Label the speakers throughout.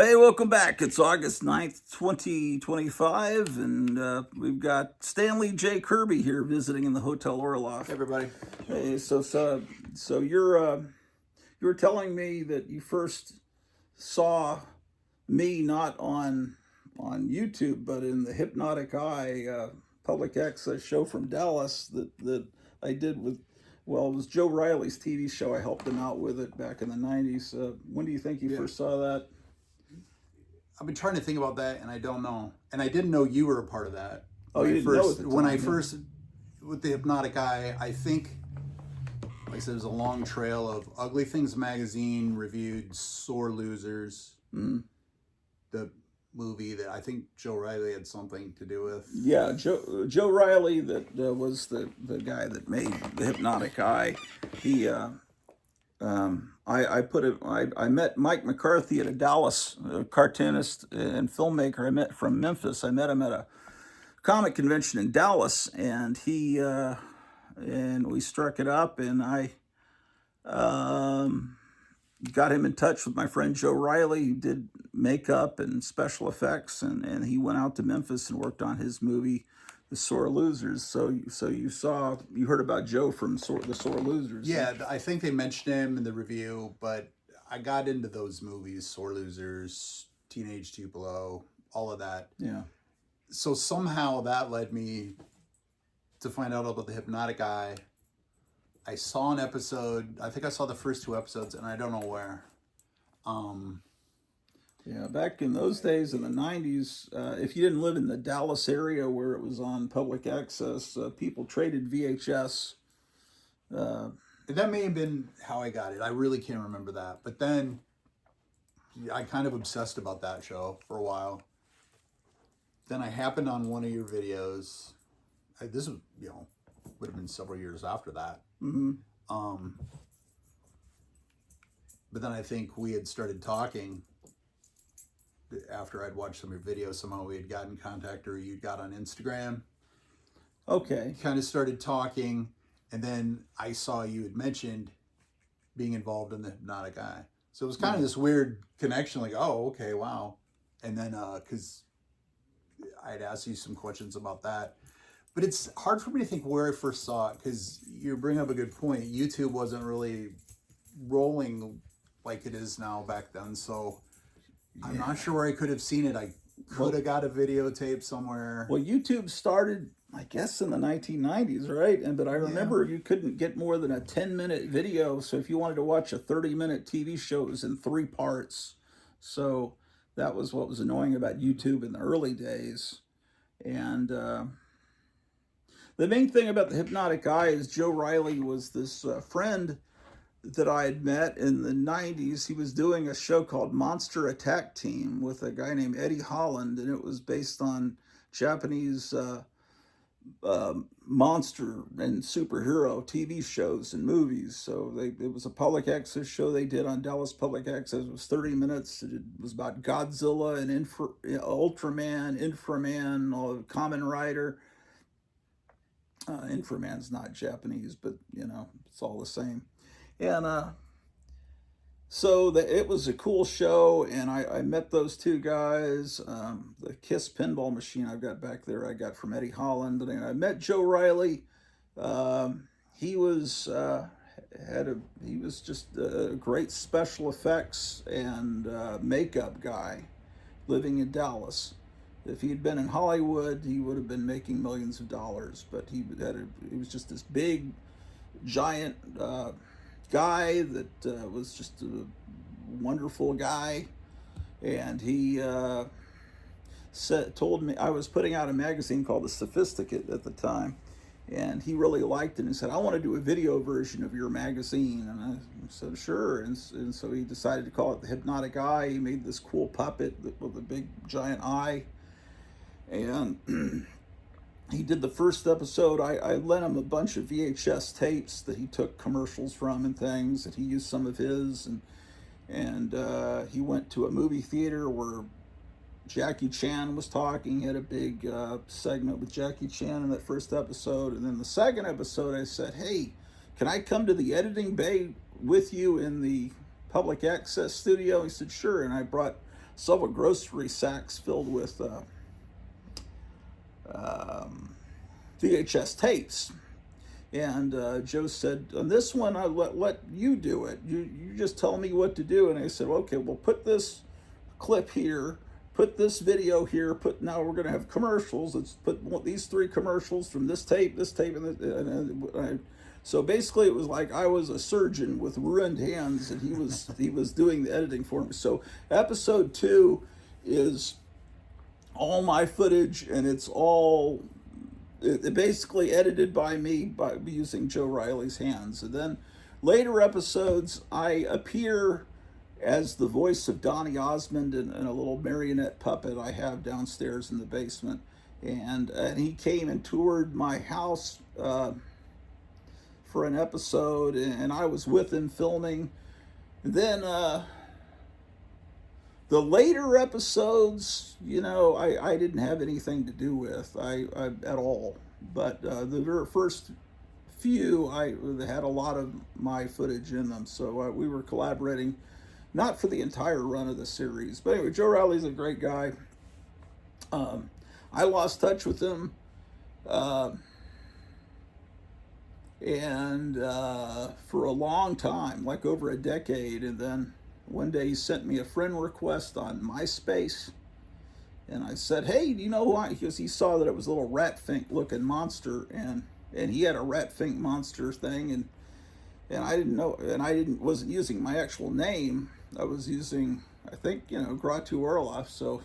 Speaker 1: Hey, welcome back. It's August 9th, 2025, and we've got Stanley J. Kirby here visiting in the Hotel Orloff.
Speaker 2: Hey, everybody.
Speaker 1: Hey, so you were telling me that you first saw me not on YouTube, but in the Hypnotic Eye public access show from Dallas that I did with, well, it was Joe Riley's TV show. I helped him out with it back in the 90s. When do you think you first saw that?
Speaker 2: I've been trying to think about that, and I don't know. And I didn't know you were a part of that.
Speaker 1: Oh, you didn't know at the time,
Speaker 2: when I
Speaker 1: yeah.
Speaker 2: first, with the Hypnotic Eye, I think, like I said, there's a long trail of Ugly Things Magazine reviewed Sore Losers, the movie that I think Joe Riley had something to do with.
Speaker 1: Yeah, Joe Riley, that was the guy that made the Hypnotic Eye. He I met Mike McCarthy at a Dallas cartoonist and filmmaker I met from Memphis. I met him at a comic convention in Dallas, and and we struck it up, and I got him in touch with my friend Joe Riley, who did makeup and special effects, and he went out to Memphis and worked on his movie, The Sore Losers. So you heard about Joe from The Sore Losers.
Speaker 2: Yeah, I think they mentioned him in the review, but I got into those movies, Sore Losers, Teenage Tupelo, all of that.
Speaker 1: Yeah.
Speaker 2: So somehow that led me to find out about the Hypnotic Eye. I saw an episode. I think I saw the first two episodes, and I don't know where.
Speaker 1: Yeah, back in those days in the 90s, if you didn't live in the Dallas area where it was on public access, people traded VHS.
Speaker 2: That may have been how I got it. I really can't remember that. But then I kind of obsessed about that show for a while. Then I happened on one of your videos. This was, would have been several years after that.
Speaker 1: Mm-hmm.
Speaker 2: But then I think we had started talking after I'd watched some of your videos. Somehow we had gotten in contact, or you got on Instagram.
Speaker 1: Okay.
Speaker 2: Kind of started talking, and then I saw you had mentioned being involved in the Hypnotic Eye. So it was kind of this weird connection, like, oh, okay, wow. And then, because I'd asked you some questions about that. But it's hard for me to think where I first saw it, because you bring up a good point. YouTube wasn't really rolling like it is now back then, so I'm not sure where I could have seen it. I could have got a videotape somewhere.
Speaker 1: Well, YouTube started, I guess, in the 1990s, right? But I remember you couldn't get more than a 10-minute video. So if you wanted to watch a 30-minute TV show, it was in 3 parts. So that was what was annoying about YouTube in the early days. And the main thing about the Hypnotic Eye is Joe Riley was this friend that I had met in the 90s. He was doing a show called Monster Attack Team with a guy named Eddie Holland, and it was based on Japanese monster and superhero TV shows and movies. So it was a public access show they did on Dallas Public Access. It was 30 minutes. It was about Godzilla and Ultraman, Inframan, Kamen Rider. Inframan's not Japanese, but it's all the same. And so it was a cool show, and I met those two guys. The Kiss pinball machine I've got back there I got from Eddie Holland, and I met Joe Riley. He was just a great special effects and makeup guy living in Dallas. If he had been in Hollywood, he would have been making millions of dollars. But he was just this big, giant guy that was just a wonderful guy, and he told me, I was putting out a magazine called the Sophisticate at the time, and he really liked it, and he said, I want to do a video version of your magazine. And I said, sure. And so he decided to call it the Hypnotic Eye. He made this cool puppet with a big giant eye, and he did the first episode. I lent him a bunch of VHS tapes that he took commercials from and things, and he used some of his, and he went to a movie theater where Jackie Chan was talking. He had a big segment with Jackie Chan in that first episode. And then the second episode, I said, hey, can I come to the editing bay with you in the public access studio? He said, sure. And I brought several grocery sacks filled with VHS tapes. And Joe said, on this one, I let you do it. You just tell me what to do. And I said, okay, well, put this clip here, put this video here, now we're going to have commercials. Let's put these 3 commercials from this tape, and so basically it was like I was a surgeon with ruined hands, and he was doing the editing for me. So episode 2 is all my footage, and it's all basically edited by me by using Joe Riley's hands. And then later episodes, I appear as the voice of Donny Osmond in a little marionette puppet I have downstairs in the basement. And he came and toured my house for an episode, and I was with him filming. And then the later episodes, I didn't have anything to do with at all. But the very first few, they had a lot of my footage in them. So we were collaborating, not for the entire run of the series. But anyway, Joe Riley's a great guy. I lost touch with him. And for a long time, like over a decade. And then one day he sent me a friend request on MySpace. And I said, hey, do you know why? Because he saw that it was a little rat fink looking monster. And he had a rat fink monster thing. And I didn't know, and wasn't using my actual name. I was using, I think, Grottu Orloff. So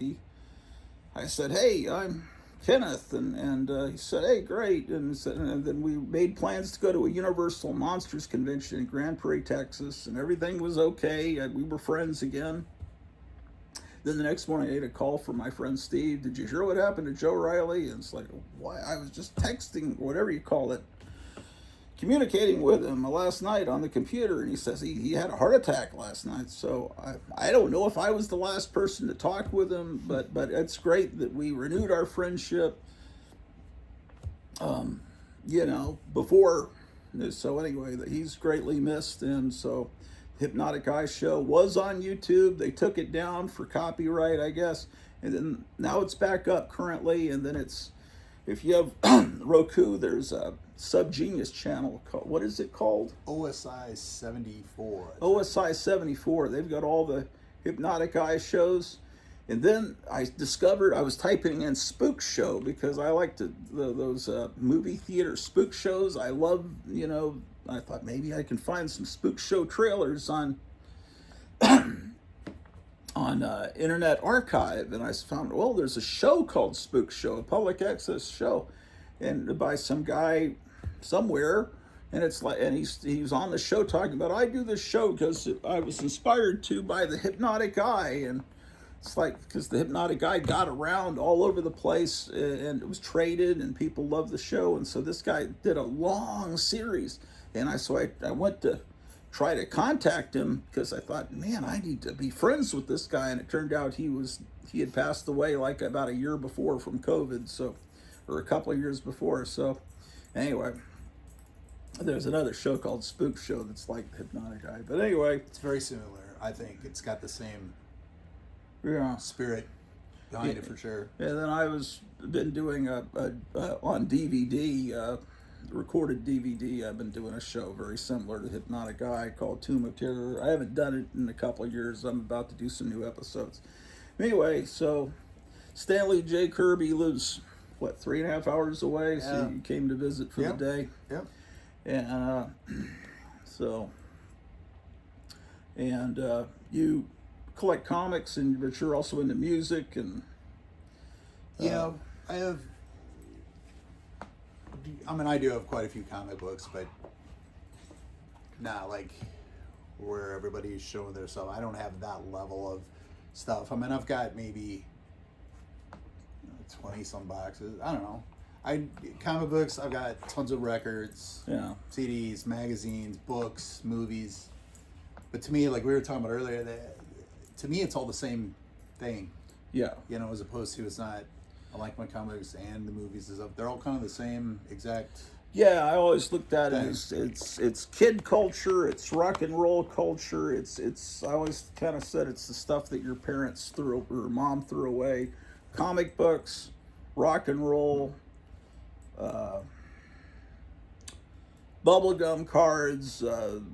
Speaker 1: I said, hey, I'm Kenneth, and he said, hey, great. And then we made plans to go to a Universal Monsters convention in Grand Prairie, Texas, and everything was okay. We were friends again. Then the next morning I had a call from my friend Steve. Did you hear what happened to Joe Riley? And it's like, why? I was just texting, whatever you call it, communicating with him last night on the computer, and he says he had a heart attack last night. So I don't know if I was the last person to talk with him, but it's great that we renewed our friendship, before. So anyway, he's greatly missed. And so Hypnotic Eye show was on YouTube. They took it down for copyright, I guess, and then now it's back up currently. And then if you have Roku, there's a Subgenius channel called, what is it called?
Speaker 2: OSI 74.
Speaker 1: OSI 74. They've got all the Hypnotic Eye shows. And then I discovered, I was typing in spook show because I like those movie theater spook shows. I love, I thought maybe I can find some spook show trailers on Internet Archive. And I found, well, there's a show called Spook Show, a public access show, and by some guy somewhere. And it's like, and he was on the show talking about, I do this show because I was inspired to by the Hypnotic Eye. And it's like, because the Hypnotic Eye got around all over the place, and it was traded, and people loved the show. And so this guy did a long series, and I went to try to contact him because I thought, man, I need to be friends with this guy. And it turned out he had passed away like about a year before from COVID, or a couple of years before. So anyway, there's another show called Spook Show that's like the Hypnotic Eye. But anyway,
Speaker 2: it's very similar. I think it's got the same spirit behind it for sure.
Speaker 1: And then I been doing on DVD, recorded DVD. I've been doing a show very similar to Hypnotic Eye called Tomb of Terror. I haven't done it in a couple of years. I'm about to do some new episodes. Anyway, so Stanley J. Kirby lives 3.5 hours away. Yeah. So you came to visit for the day.
Speaker 2: Yep.
Speaker 1: And you collect comics, but you're also into music and.
Speaker 2: I do have quite a few comic books, but not like where everybody's showing their stuff. I don't have that level of stuff. I've got maybe 20 some boxes. I don't know. Comic books, I've got tons of records, CDs, magazines, books, movies. But to me, like we were talking about earlier, to me it's all the same thing.
Speaker 1: Yeah.
Speaker 2: As opposed to, it's not, I like my comics and the movies and stuff. They're all kind of the same exact.
Speaker 1: Yeah, I always looked at it
Speaker 2: thing.
Speaker 1: as it's kid culture, it's rock and roll culture, it's I always kind of said it's the stuff that your parents threw or mom threw away, comic books, rock and roll, bubblegum cards,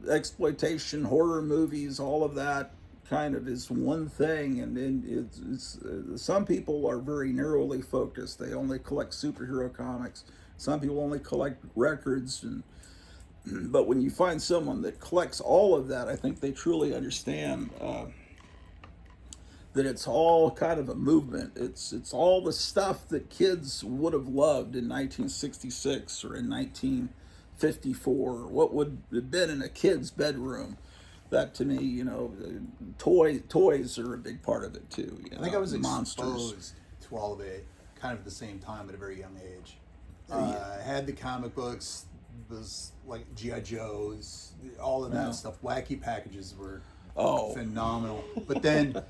Speaker 1: exploitation, horror movies, all of that kind of is one thing, and then some people are very narrowly focused. They only collect superhero comics. Some people only collect records, and but when you find someone that collects all of that, I think they truly understand that it's all kind of a movement. It's all the stuff that kids would have loved in 1966 or in 1954, or what would have been in a kid's bedroom. That to me, toys are a big part of it too.
Speaker 2: I think I was exposed to all of it kind of at the same time at a very young age. I had the comic books, was like G.I. Joes, all of that stuff. Wacky packages were phenomenal. But then,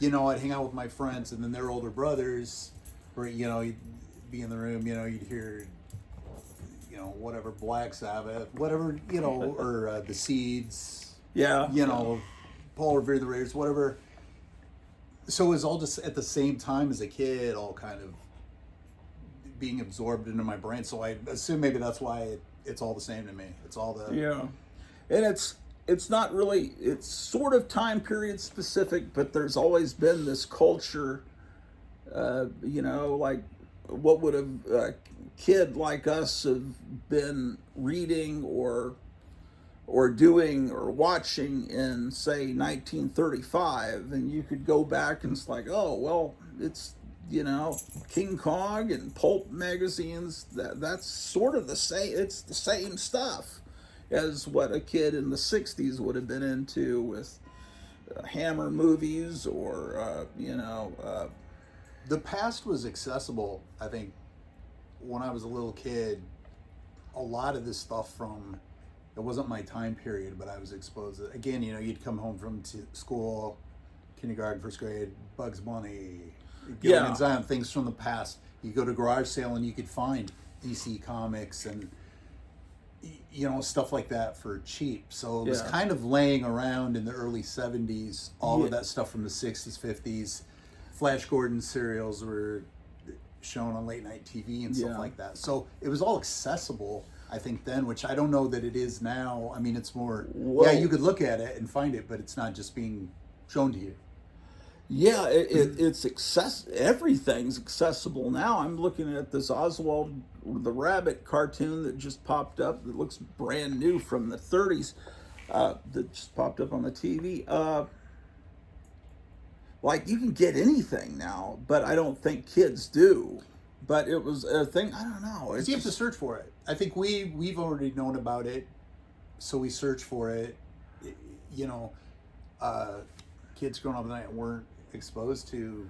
Speaker 2: I'd hang out with my friends, and then their older brothers, where you'd be in the room, you'd hear, whatever, Black Sabbath, whatever, or the Seeds.
Speaker 1: Yeah.
Speaker 2: Paul Revere the Raiders, whatever. So it was all just at the same time as a kid, all kind of being absorbed into my brain. So I assume maybe that's why it's all the same to me. It's all the...
Speaker 1: Yeah. And it's not really, it's sort of time period specific, but there's always been this culture, like what would a kid like us have been reading or doing or watching in, say, 1935, and you could go back and it's like, oh, well, it's, King Kong and pulp magazines, that's sort of the same, it's the same stuff as what a kid in the 60s would have been into with Hammer movies or,
Speaker 2: The past was accessible, I think, when I was a little kid. A lot of this stuff from... It wasn't my time period, but I was exposed to it. Again, you'd come home from school, kindergarten, first grade, Bugs Bunny, Gilligan's Island, things from the past. You go to garage sale and you could find DC comics and, stuff like that for cheap. So it was kind of laying around in the early 70s, all of that stuff from the 60s, 50s. Flash Gordon serials were shown on late night TV and stuff like that. So it was all accessible, I think, then, which I don't know that it is now. I mean, it's more, you could look at it and find it, but it's not just being shown to you.
Speaker 1: Yeah, it's everything's accessible now. I'm looking at this Oswald the Rabbit cartoon that just popped up. That looks brand new from the 30s. That just popped up on the TV. Like, you can get anything now, but I don't think kids do. But it was a thing, I don't know.
Speaker 2: You have to search for it. I think we've already known about it, so we search for it. Kids growing up tonight weren't exposed to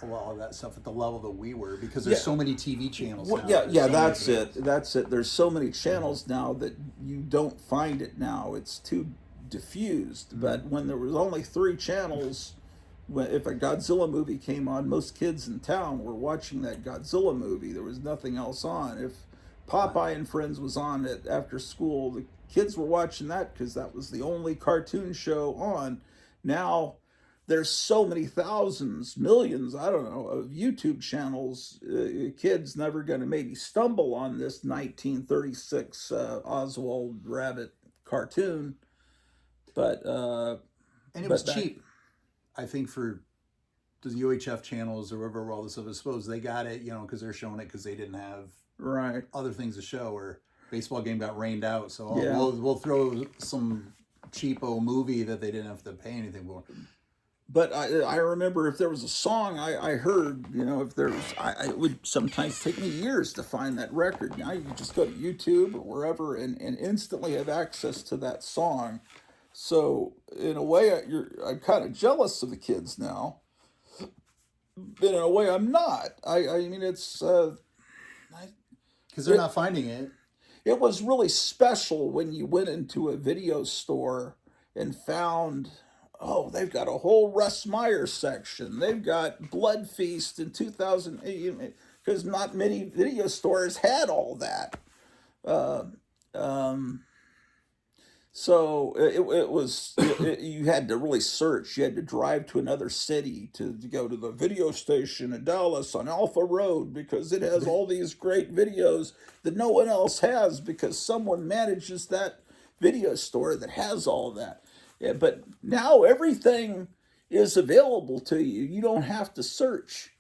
Speaker 2: a lot of that stuff at the level that we were, because there's so many TV channels now.
Speaker 1: That's it. There's so many channels now that you don't find it now. It's too diffused. But when there was only 3 channels... If a Godzilla movie came on, most kids in town were watching that Godzilla movie. There was nothing else on. If Popeye and Friends was on it after school, the kids were watching that because that was the only cartoon show on. Now, there's so many thousands, millions, I don't know, of YouTube channels. Kids never going to maybe stumble on this 1936 Oswald Rabbit cartoon. But
Speaker 2: and it was cheap. I think for the UHF channels or wherever all this stuff is supposed, they got it, because they're showing it because they didn't have other things to show, or baseball game got rained out. So we'll throw some cheapo movie that they didn't have to pay anything for.
Speaker 1: But I remember if there was a song I heard, if there was, it would sometimes take me years to find that record. Now you can just go to YouTube or wherever and instantly have access to that song. So in a way, I'm kind of jealous of the kids now. But in a way, I'm not. I mean, it's...
Speaker 2: because they're not finding it.
Speaker 1: It was really special when you went into a video store and found, they've got a whole Russ Meyer section. They've got Blood Feast in 2008, because not many video stores had all that. Uh, um, so it was you had to really search. You had to drive to another city to go to the video station in Dallas on Alpha Road because it has all these great videos that no one else has because someone manages that video store that has all that. Yeah, but now everything is available to you. You don't have to search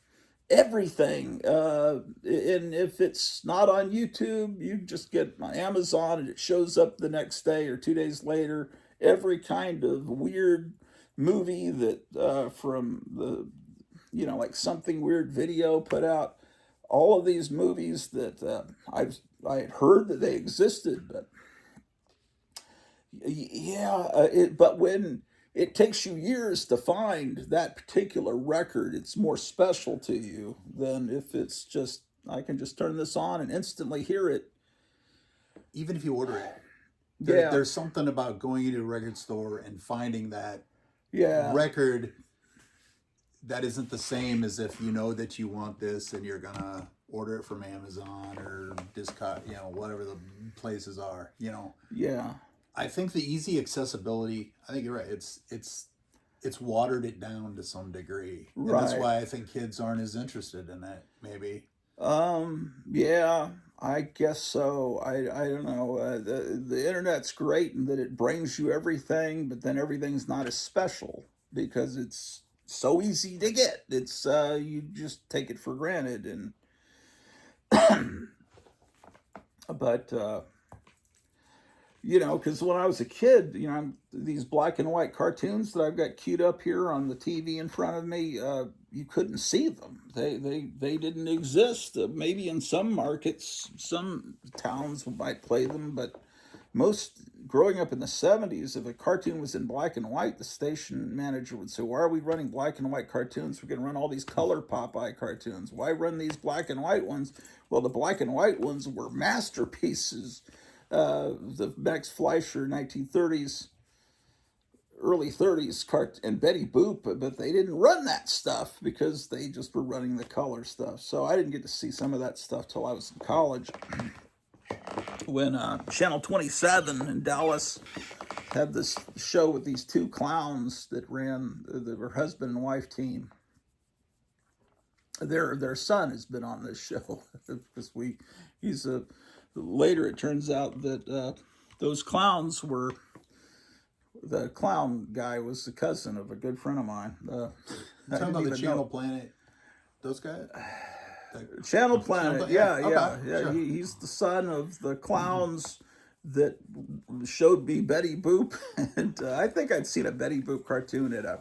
Speaker 1: everything. And if it's not on YouTube, you just get on Amazon and it shows up the next day or 2 days later. Every kind of weird movie that from the, like Something Weird Video put out. All of these movies that I had heard that they existed, but yeah, but when it takes you years to find that particular record, it's more special to you than if it's just, I can just turn this on and instantly hear it.
Speaker 2: Even if you order it,
Speaker 1: Yeah,
Speaker 2: there's something about going into a record store and finding that
Speaker 1: yeah,
Speaker 2: record that isn't the same as if you know that you want this and you're gonna order it from Amazon or Discog, whatever the places are.
Speaker 1: yeah,
Speaker 2: I think the easy accessibility. I think you're right. It's watered it down to some degree, and that's
Speaker 1: right.
Speaker 2: why I think kids aren't as interested in it. Maybe.
Speaker 1: Yeah, I guess so. I don't know. The internet's great in that it brings you everything, but then everything's not as special because it's so easy to get. It's you just take it for granted, and but because when I was a kid, these black and white cartoons that I've got queued up here on the TV in front of me, you couldn't see them. They didn't exist. Maybe in some markets, some towns might play them, but most growing up in the 70s, if a cartoon was in black and white, the station manager would say, "Why are we running black and white cartoons? We're going to run all these color Popeye cartoons. Why run these black and white ones?" Well, the black and white ones were masterpieces. The Max Fleischer 1930s, early 30s and Betty Boop, but they didn't run that stuff because they just were running the color stuff. So I didn't get to see some of that stuff till I was in college when Channel 27 in Dallas had this show with these two clowns that ran their husband and wife team. Their son has been on this show because he's a later it turns out that those clowns were the clown guy was the cousin of a good friend of mine.
Speaker 2: You talking about the Channel Planet? Those guys?
Speaker 1: Channel Planet, yeah.
Speaker 2: Okay, sure.
Speaker 1: He's the son of the clowns that showed me Betty Boop, and I think I'd seen a Betty Boop cartoon at a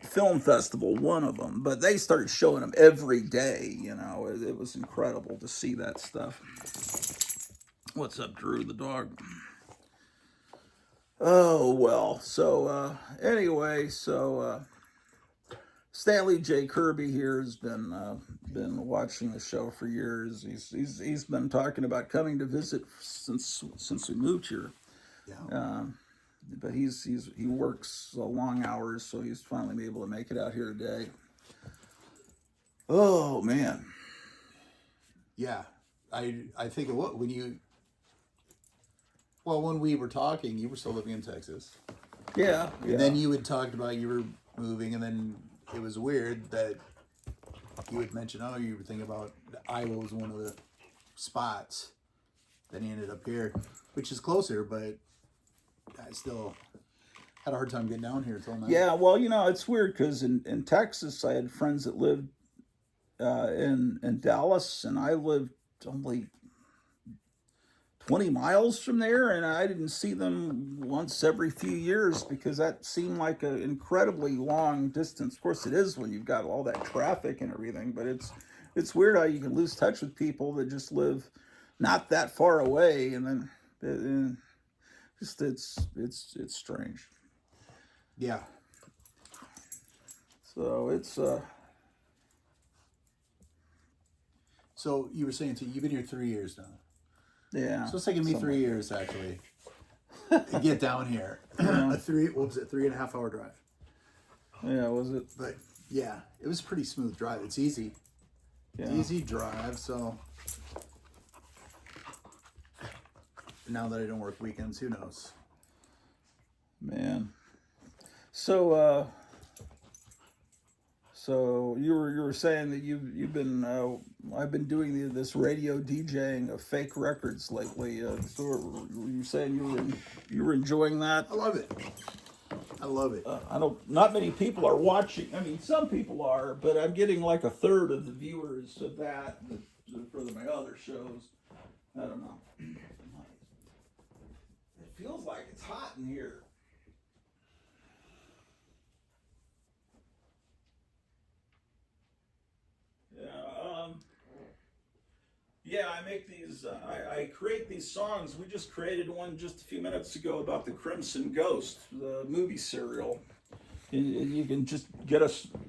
Speaker 1: film festival, one of them, but they started showing them every day. It was incredible to see that stuff. What's up, Drew the dog? Oh well. So anyway, Stanley J. Kirby here has been watching the show for years. He's been talking about coming to visit since we moved here.
Speaker 2: Yeah.
Speaker 1: But he works long hours, so he's finally been able to make it out here today. Oh man.
Speaker 2: Yeah. I think of what when we were talking, you were still living in Texas.
Speaker 1: Yeah.
Speaker 2: And then you had talked about you were moving, and then it was weird that you had mentioned, you were thinking about Iowa was one of the spots. Then you ended up here, which is closer, but I still had a hard time getting down here until now.
Speaker 1: Yeah, well, it's weird because in Texas, I had friends that lived in Dallas, and I lived only 20 miles from there, and I didn't see them once every few years because that seemed like an incredibly long distance. Of course, it is when you've got all that traffic and everything, but it's weird how you can lose touch with people that just live not that far away, and then just it's strange.
Speaker 2: Yeah.
Speaker 1: So it's
Speaker 2: So you were saying, you've been here 3 years now.
Speaker 1: yeah.
Speaker 2: So it's taken me 3 years actually to get down here. What was it, 3.5 hour drive?
Speaker 1: Yeah, was it?
Speaker 2: But yeah, it was a pretty smooth drive. It's easy.
Speaker 1: Yeah.
Speaker 2: Easy drive, so now that I don't work weekends, who knows?
Speaker 1: Man. So so you were saying that you've been I've been doing this radio DJing of fake records lately. So were you saying you were enjoying that?
Speaker 2: I love it. I love it.
Speaker 1: I don't. Not many people are watching. I mean, some people are, but I'm getting like a third of the viewers of that for my other shows. I don't know. It feels like it's hot in here. Yeah, I make these. I create these songs. We just created one just a few minutes ago about the Crimson Ghost, the movie serial. And you can just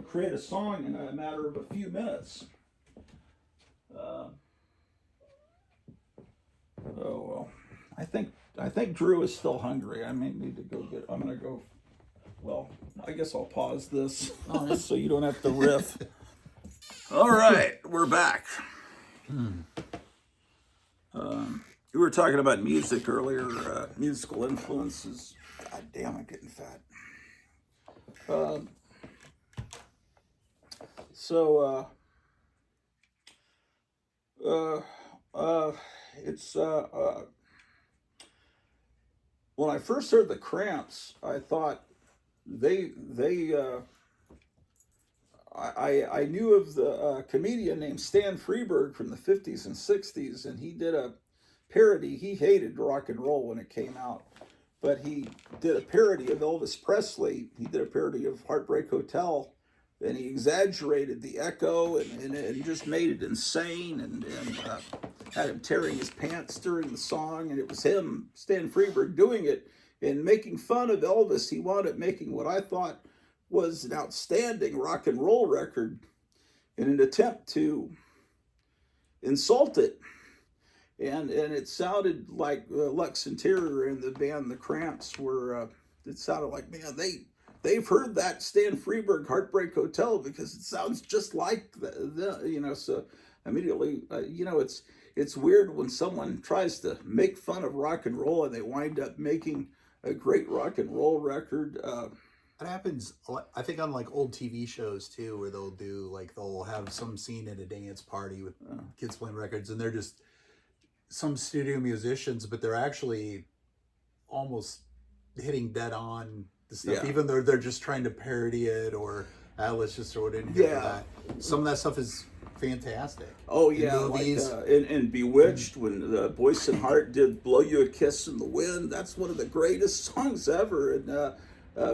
Speaker 1: create a song in a matter of a few minutes. Oh well, I think Drew is still hungry. I may need to go get. I'm gonna go. Well, I guess I'll pause this so you don't have to riff. All right, we're back. We were talking about music earlier, musical influences. God damn, I'm getting fat. It's when I first heard the Cramps, I thought I knew of the comedian named Stan Freberg from the 50s and 60s, and he did a parody. He hated rock and roll when it came out, but he did a parody of Elvis Presley. He did a parody of Heartbreak Hotel, and he exaggerated the echo and just made it insane and had him tearing his pants during the song. And it was him, Stan Freberg, doing it and making fun of Elvis. He wound up making what I thought was an outstanding rock and roll record in an attempt to insult it. And it sounded like Lux Interior and the band The Cramps were, it sounded like, man, they've heard that Stan Freberg Heartbreak Hotel because it sounds just like so immediately, it's weird when someone tries to make fun of rock and roll and they wind up making a great rock and roll record.
Speaker 2: It happens, I think, on like old TV shows too, where they'll have some scene at a dance party with kids playing records, and they're just some studio musicians, but they're actually almost hitting dead on the stuff, even though they're just trying to parody it or let's just throw it in here for that. Some of that stuff is fantastic.
Speaker 1: Oh yeah, movies. Like in Bewitched, when Boyce and Hart did "Blow You a Kiss in the Wind," that's one of the greatest songs ever. And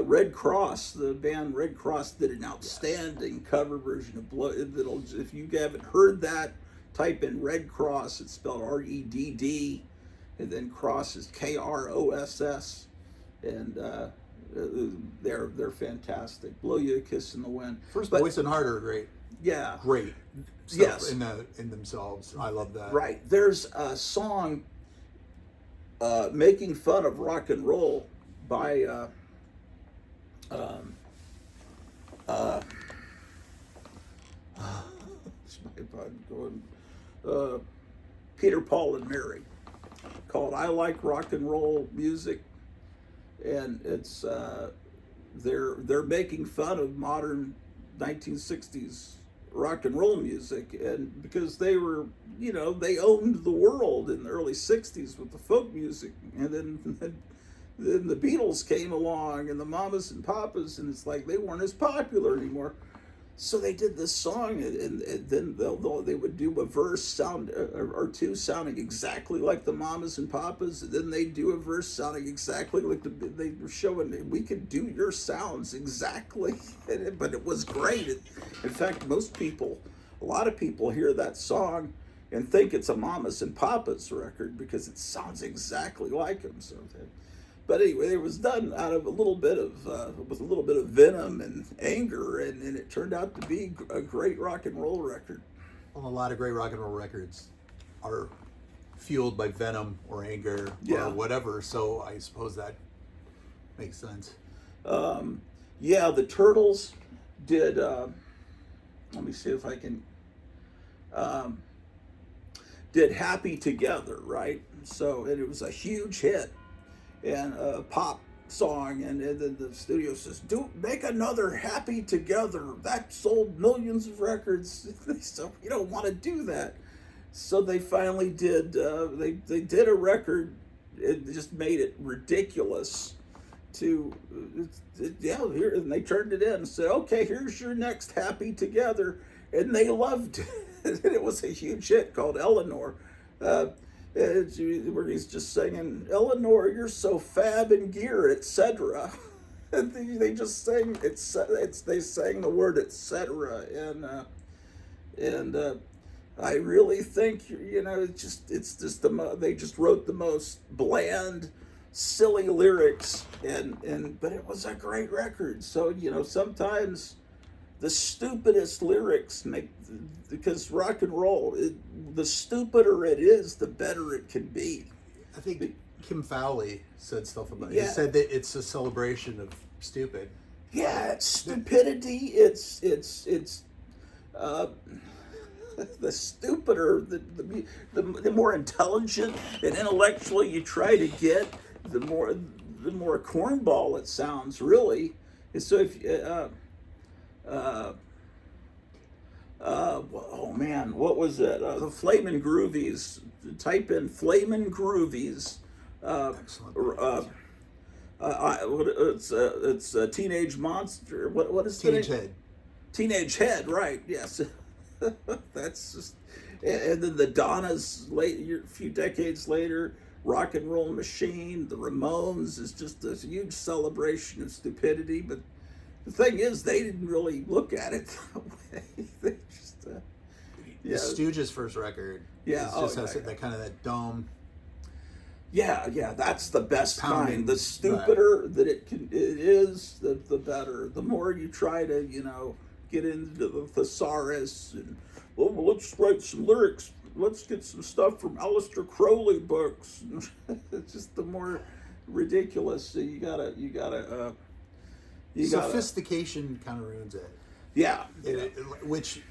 Speaker 1: Red Cross, the band Red Cross, did an outstanding cover version of "Blow." If you haven't heard that, type in Red Cross. It's spelled REDD, and then Cross is KROSS, and they're fantastic. "Blow You a Kiss in the Wind."
Speaker 2: Boyce and Hart are great.
Speaker 1: Yeah,
Speaker 2: great.
Speaker 1: Yes,
Speaker 2: in themselves, I love that.
Speaker 1: Right, there's a song making fun of rock and roll by. Peter, Paul, and Mary, called "I Like Rock and Roll Music," and it's they're making fun of modern 1960s rock and roll music, and because they were, they owned the world in the early 60s with the folk music, and then the Beatles came along and the Mamas and Papas, and it's like they weren't as popular anymore. So they did this song, and then they would do a verse or two sounding exactly like the Mamas and Papas, and then they do a verse sounding exactly like they were showing we could do your sounds exactly, but it was great. In fact, a lot of people hear that song and think it's a Mamas and Papas record because it sounds exactly like them. But anyway, it was done out of with a little bit of venom and anger, and it turned out to be a great rock and roll record.
Speaker 2: Well, a lot of great rock and roll records are fueled by venom or anger or whatever, so I suppose that makes sense.
Speaker 1: The Turtles did, let me see if I can, did "Happy Together," right? so and it was a huge hit and a pop song, and then the studio says, "Do make another Happy Together." That sold millions of records. So we don't want to do that. So they finally did. They did a record. It just made it ridiculous. Here, and they turned it in and said, "Okay, here's your next Happy Together," and they loved it. It was a huge hit called Eleanor. Where he's just singing, "Eleanor, you're so fab and gear, etc." They just sang they sang the word etc. And I really think it's just they just wrote the most bland, silly lyrics, but it was a great record. So sometimes the stupidest lyrics because rock and roll, the stupider it is, the better it can be.
Speaker 2: I think Kim Fowley said stuff about it.
Speaker 1: Yeah.
Speaker 2: He said that it's a celebration of stupid.
Speaker 1: Yeah, it's stupidity. It's the stupider, the more intelligent and intellectual you try to get, the more cornball it sounds, really. And so if oh man, what was it? The Flamin' Groovies. Type in Flamin' Groovies.
Speaker 2: Excellent.
Speaker 1: It's a Teenage Monster. What is
Speaker 2: Teenage
Speaker 1: the name?
Speaker 2: Head.
Speaker 1: Teenage Head, right? Yes. That's just, and then the Donnas a few decades later. Rock and Roll Machine, the Ramones is just this huge celebration of stupidity, but the thing is, they didn't really look at it that way. They just,
Speaker 2: The Stooges' first record.
Speaker 1: Yeah,
Speaker 2: has that kind of that dumb.
Speaker 1: Yeah, that's the best
Speaker 2: Pounding,
Speaker 1: kind. The stupider that it is, the better. The more you try to, get into the thesaurus and let's write some lyrics. Let's get some stuff from Aleister Crowley books. It's just the more ridiculous. So you gotta.
Speaker 2: Sophistication kind of ruins it.
Speaker 1: Yeah.
Speaker 2: Which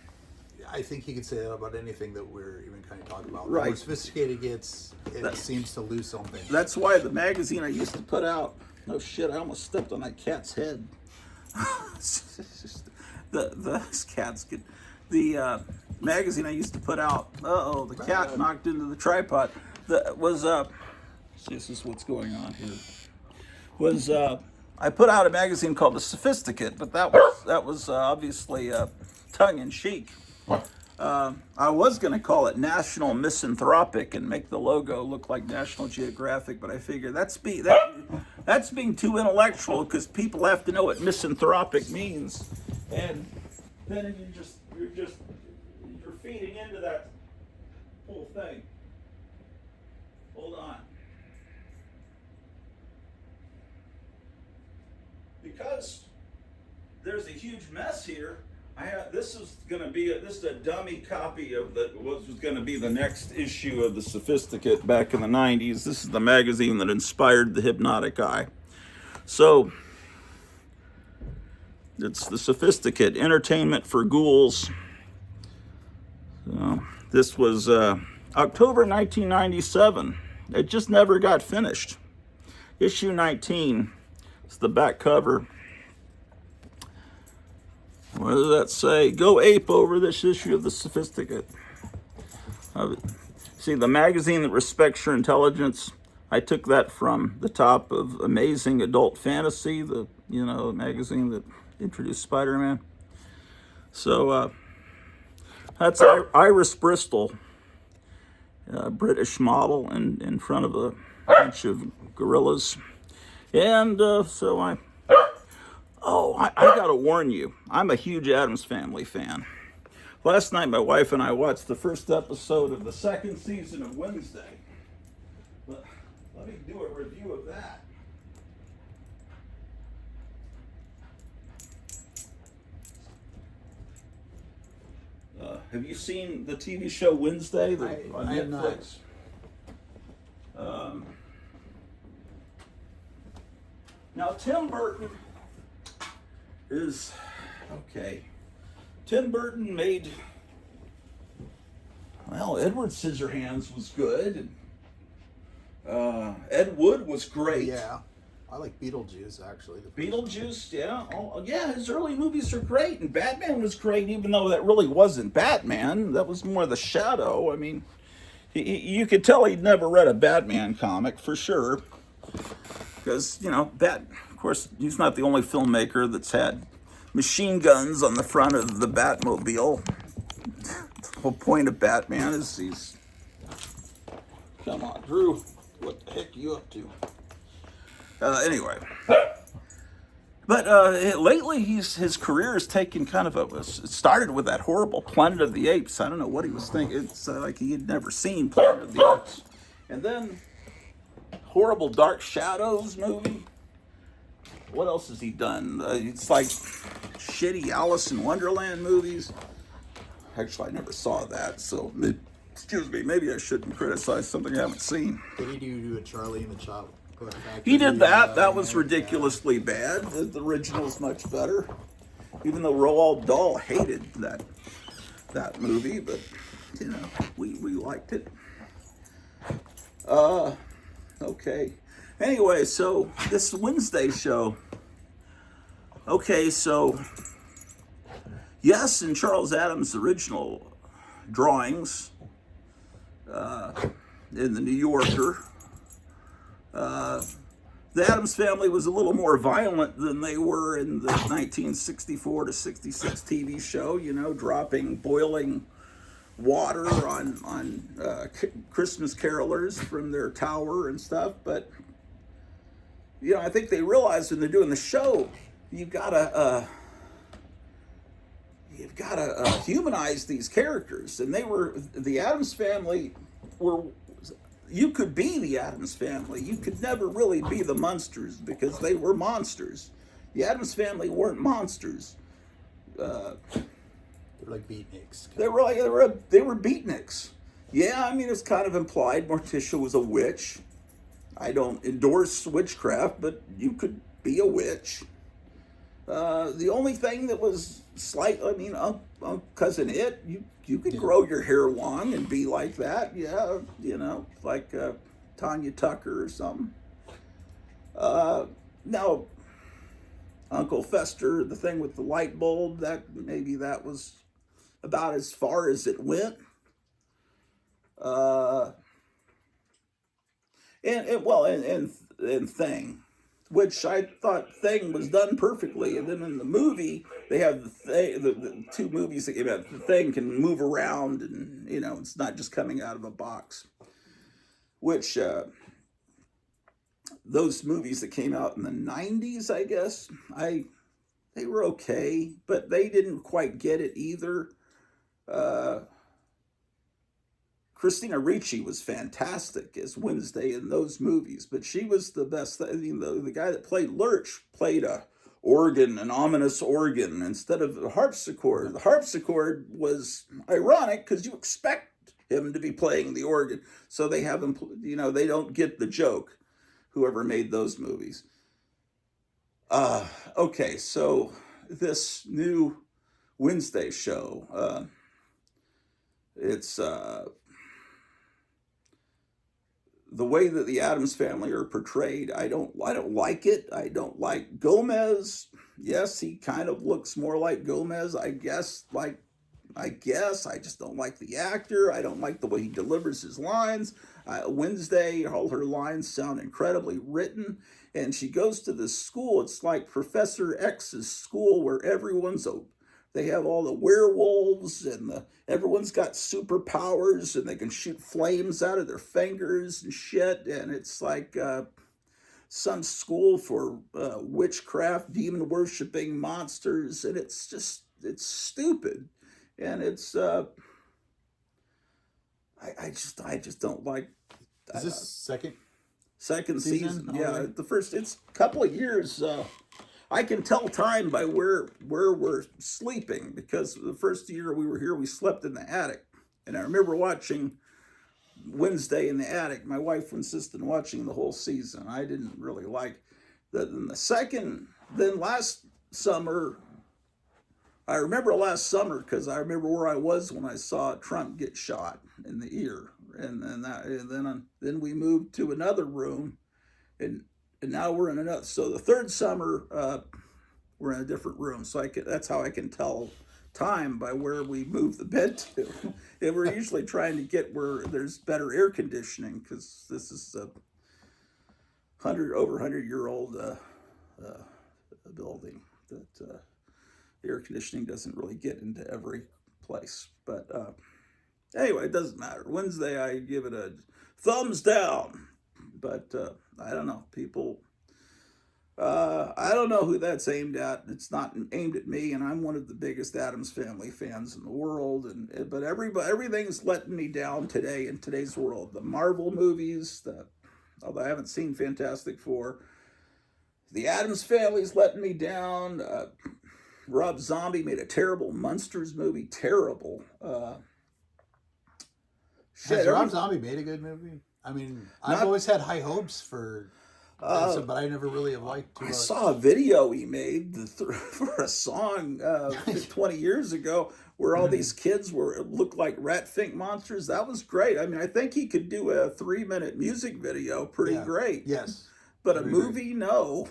Speaker 2: I think you could say that about anything that we're even kind of talking about.
Speaker 1: Right.
Speaker 2: The more sophisticated it gets, it seems to lose something.
Speaker 1: That's why the magazine I used to put out. No shit, I almost stepped on that cat's head. Those cats could. The magazine I used to put out. The cat knocked into the tripod. This is what's going on here. I put out a magazine called The Sophisticate, but that was obviously tongue in cheek. I was going to call it National Misanthropic and make the logo look like National Geographic, but I figured that's being too intellectual because people have to know what misanthropic means, and then you're feeding into that whole thing. Hold on. Because there's a huge mess here, this is a dummy copy of what was going to be the next issue of the Sophisticate back in the 90s. This is the magazine that inspired the Hypnotic Eye. So it's the Sophisticate, Entertainment for Ghouls. So, this was October 1997. It just never got finished. Issue 19. It's the back cover. What does that say? Go ape over this issue of the Sophisticate. See, the magazine that respects your intelligence, I took that from the top of Amazing Adult Fantasy, the magazine that introduced Spider-Man. So that's Iris Bristol, a British model, in front of a bunch of gorillas. And so I got to warn you, I'm a huge Addams Family fan. Last night, my wife and I watched the first episode of the second season of Wednesday. But let me do a review of that. Have you seen the TV show Wednesday on
Speaker 2: I have
Speaker 1: Netflix? Now, Tim Burton is okay. Tim Burton made, Edward Scissorhands was good. Ed Wood was great.
Speaker 2: Yeah, I like Beetlejuice actually.
Speaker 1: Beetlejuice, yeah, yeah. His early movies are great, and Batman was great, even though that really wasn't Batman. That was more the Shadow. I mean, you could tell he'd never read a Batman comic for sure, because Of course, he's not the only filmmaker that's had machine guns on the front of the Batmobile. The whole point of Batman is he's. Come on, Drew. What the heck are you up to? Anyway. But lately, his career has taken kind of it started with that horrible Planet of the Apes. I don't know what he was thinking. It's like he had never seen Planet of the Apes. And then horrible Dark Shadows movie. What else has he done? It's like shitty Alice in Wonderland movies. Actually, I never saw that, so excuse me. Maybe I shouldn't criticize something I haven't seen.
Speaker 2: Did he do a Charlie and the Chocolate Factory?
Speaker 1: He did that. That was ridiculously bad. The original's much better. Even though Roald Dahl hated that movie, but we liked it. Okay. Anyway, so this Wednesday show. Okay, so yes, in Charles Addams' original drawings in the New Yorker, the Addams Family was a little more violent than they were in the 1964 to 66 TV show, dropping boiling water on Christmas carolers from their tower and stuff. But, I think they realized when they're doing the show, you've got to humanize these characters. And the Addams Family you could be the Addams Family. You could never really be the Munsters because they were monsters. The Addams Family weren't monsters.
Speaker 2: They're like beatniks.
Speaker 1: They were beatniks. Yeah, I mean, it's kind of implied Morticia was a witch. I don't endorse witchcraft, but you could be a witch. The only thing that was Cousin It, you could grow your hair long and be like that. Yeah, like Tanya Tucker or something. Now, Uncle Fester, the thing with the light bulb, that was about as far as it went. And Thing, which I thought Thing was done perfectly. And then in the movie, they have the two movies that came out. The Thing can move around, and it's not just coming out of a box. Which those movies that came out in the 90s, I guess, they were okay, but they didn't quite get it either. Christina Ricci was fantastic as Wednesday in those movies, but she was the best. The guy that played Lurch played an ominous organ, instead of the harpsichord. The harpsichord was ironic because you expect him to be playing the organ, so they have him. They don't get the joke. Whoever made those movies. Okay, so this new Wednesday show, it's the way that the Addams Family are portrayed. I don't like it. I don't like Gomez. Yes, he kind of looks more like Gomez, I guess. I just don't like the actor. I don't like the way he delivers his lines. Wednesday, all her lines sound incredibly written. And she goes to this school. It's like Professor X's school where they have all the werewolves and everyone's got superpowers and they can shoot flames out of their fingers and shit. And it's like some school for witchcraft, demon worshipping monsters. And it's stupid. And it's I just don't like.
Speaker 2: Is this
Speaker 1: second season? Yeah, the first. It's a couple of years. I can tell time by where we're sleeping, because the first year we were here, we slept in the attic, and I remember watching Wednesday in the attic. My wife insisted on watching the whole season. I didn't really like that. In the second, then last summer. I remember last summer because I remember where I was when I saw Trump get shot in the ear, then we moved to another room, and now we're in another. So the third summer, we're in a different room. So that's how I can tell time by where we move the bed to. And we're usually trying to get where there's better air conditioning, because this is a 100-year-old building that air conditioning doesn't really get into every place. But anyway, it doesn't matter. Wednesday, I give it a thumbs down. But I don't know, people. I don't know who that's aimed at. It's not aimed at me, and I'm one of the biggest Addams Family fans in the world. But everything's letting me down today in today's world. The Marvel movies, although I haven't seen Fantastic Four, the Addams Family's letting me down. Rob Zombie made a terrible Munsters movie. Terrible.
Speaker 2: Has Rob Zombie made a good movie? I mean, I've always had high hopes for but I never really have liked too much.
Speaker 1: I saw a video he made for a song 20 years ago where all these kids looked like rat fink monsters. That was great. I mean, I think he could do a 3-minute music video pretty great.
Speaker 2: Yes.
Speaker 1: But a movie, no.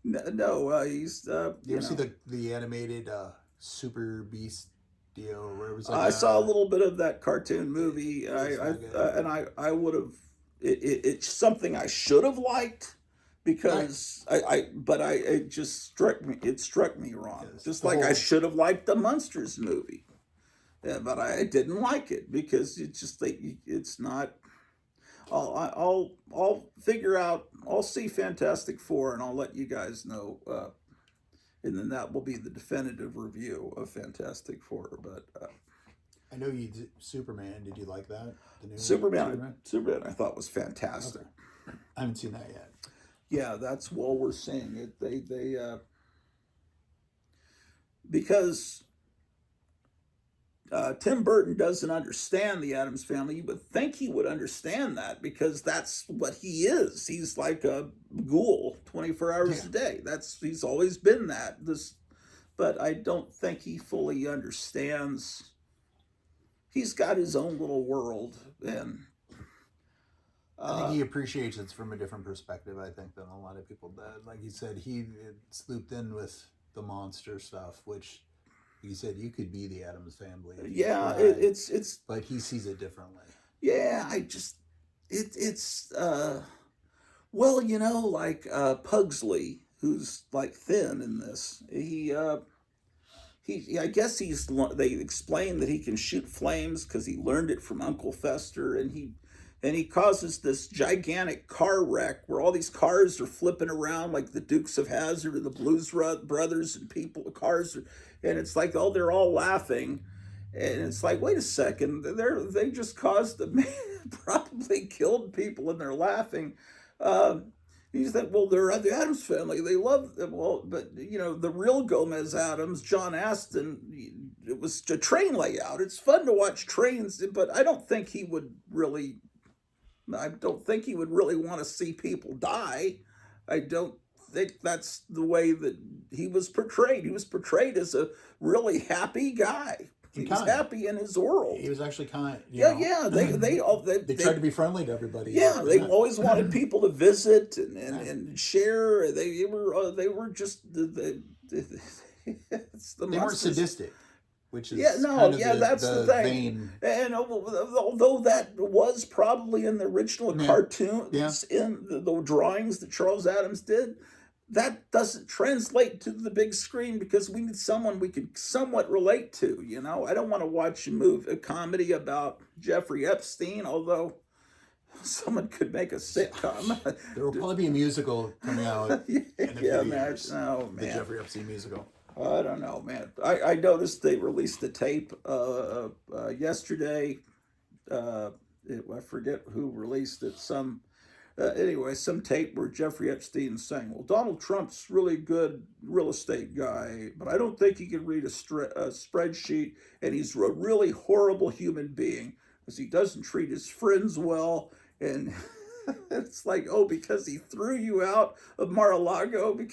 Speaker 1: No, he's...
Speaker 2: you ever see the animated Super Beast deal? Where it was like,
Speaker 1: I saw a little bit of that cartoon movie. I would have... It's something I should have liked, because it just struck me. It struck me wrong. Yes, just like I should have liked the Munsters movie, but I didn't like it because it's just it's not. I'll figure out. I'll see Fantastic Four, and I'll let you guys know, and then that will be the definitive review of Fantastic Four. But
Speaker 2: I know you did Superman. Did you like that? The new
Speaker 1: Superman I thought was fantastic.
Speaker 2: Okay. I haven't seen that yet.
Speaker 1: Yeah, that's while we're seeing it. They because Tim Burton doesn't understand the Addams Family. You would think he would understand that, because that's what he is. He's like a ghoul 24 hours a day. He's always been that. But I don't think he fully understands. He's got his own little world, and
Speaker 2: I think he appreciates it from a different perspective, I think, than a lot of people did. Like he said, he looped in with the monster stuff, which he said you could be the Addams Family.
Speaker 1: Yeah, it's
Speaker 2: but he sees it differently.
Speaker 1: Yeah, it's well, like Pugsley, who's like thin in this. I guess they explain that he can shoot flames because he learned it from Uncle Fester, and he causes this gigantic car wreck where all these cars are flipping around like the Dukes of Hazzard or the Blues Brothers, and and it's like, oh, they're all laughing, and it's like, wait a second, they just caused probably killed people, and they're laughing. You think, well, they're the Addams Family. They love them. Well, but the real Gomez Addams, John Aston, it was a train layout. It's fun to watch trains, but I don't think he would really want to see people die. I don't think that's the way that he was portrayed. He was portrayed as a really happy guy. He was happy in his world.
Speaker 2: He was actually kind.
Speaker 1: Yeah. They
Speaker 2: tried to be friendly to everybody.
Speaker 1: Yeah, they always wanted people to visit and share. They were just it's the.
Speaker 2: They weren't sadistic, which is
Speaker 1: that's the thing.
Speaker 2: Vein.
Speaker 1: And although that was probably in the original cartoons, in the drawings that Charles Addams did, that doesn't translate to the big screen, because we need someone we could somewhat relate to. I don't want to watch a comedy about Jeffrey Epstein, although someone could make a sitcom.
Speaker 2: There will probably be a musical coming out.
Speaker 1: The
Speaker 2: Jeffrey Epstein musical.
Speaker 1: I don't know, man. I noticed they released a tape yesterday. I forget who released it. Some tape where Jeffrey Epstein's saying, well, Donald Trump's really good real estate guy, but I don't think he can read a spreadsheet, and he's a really horrible human being because he doesn't treat his friends well. And it's like, oh, because he threw you out of Mar-a-Lago?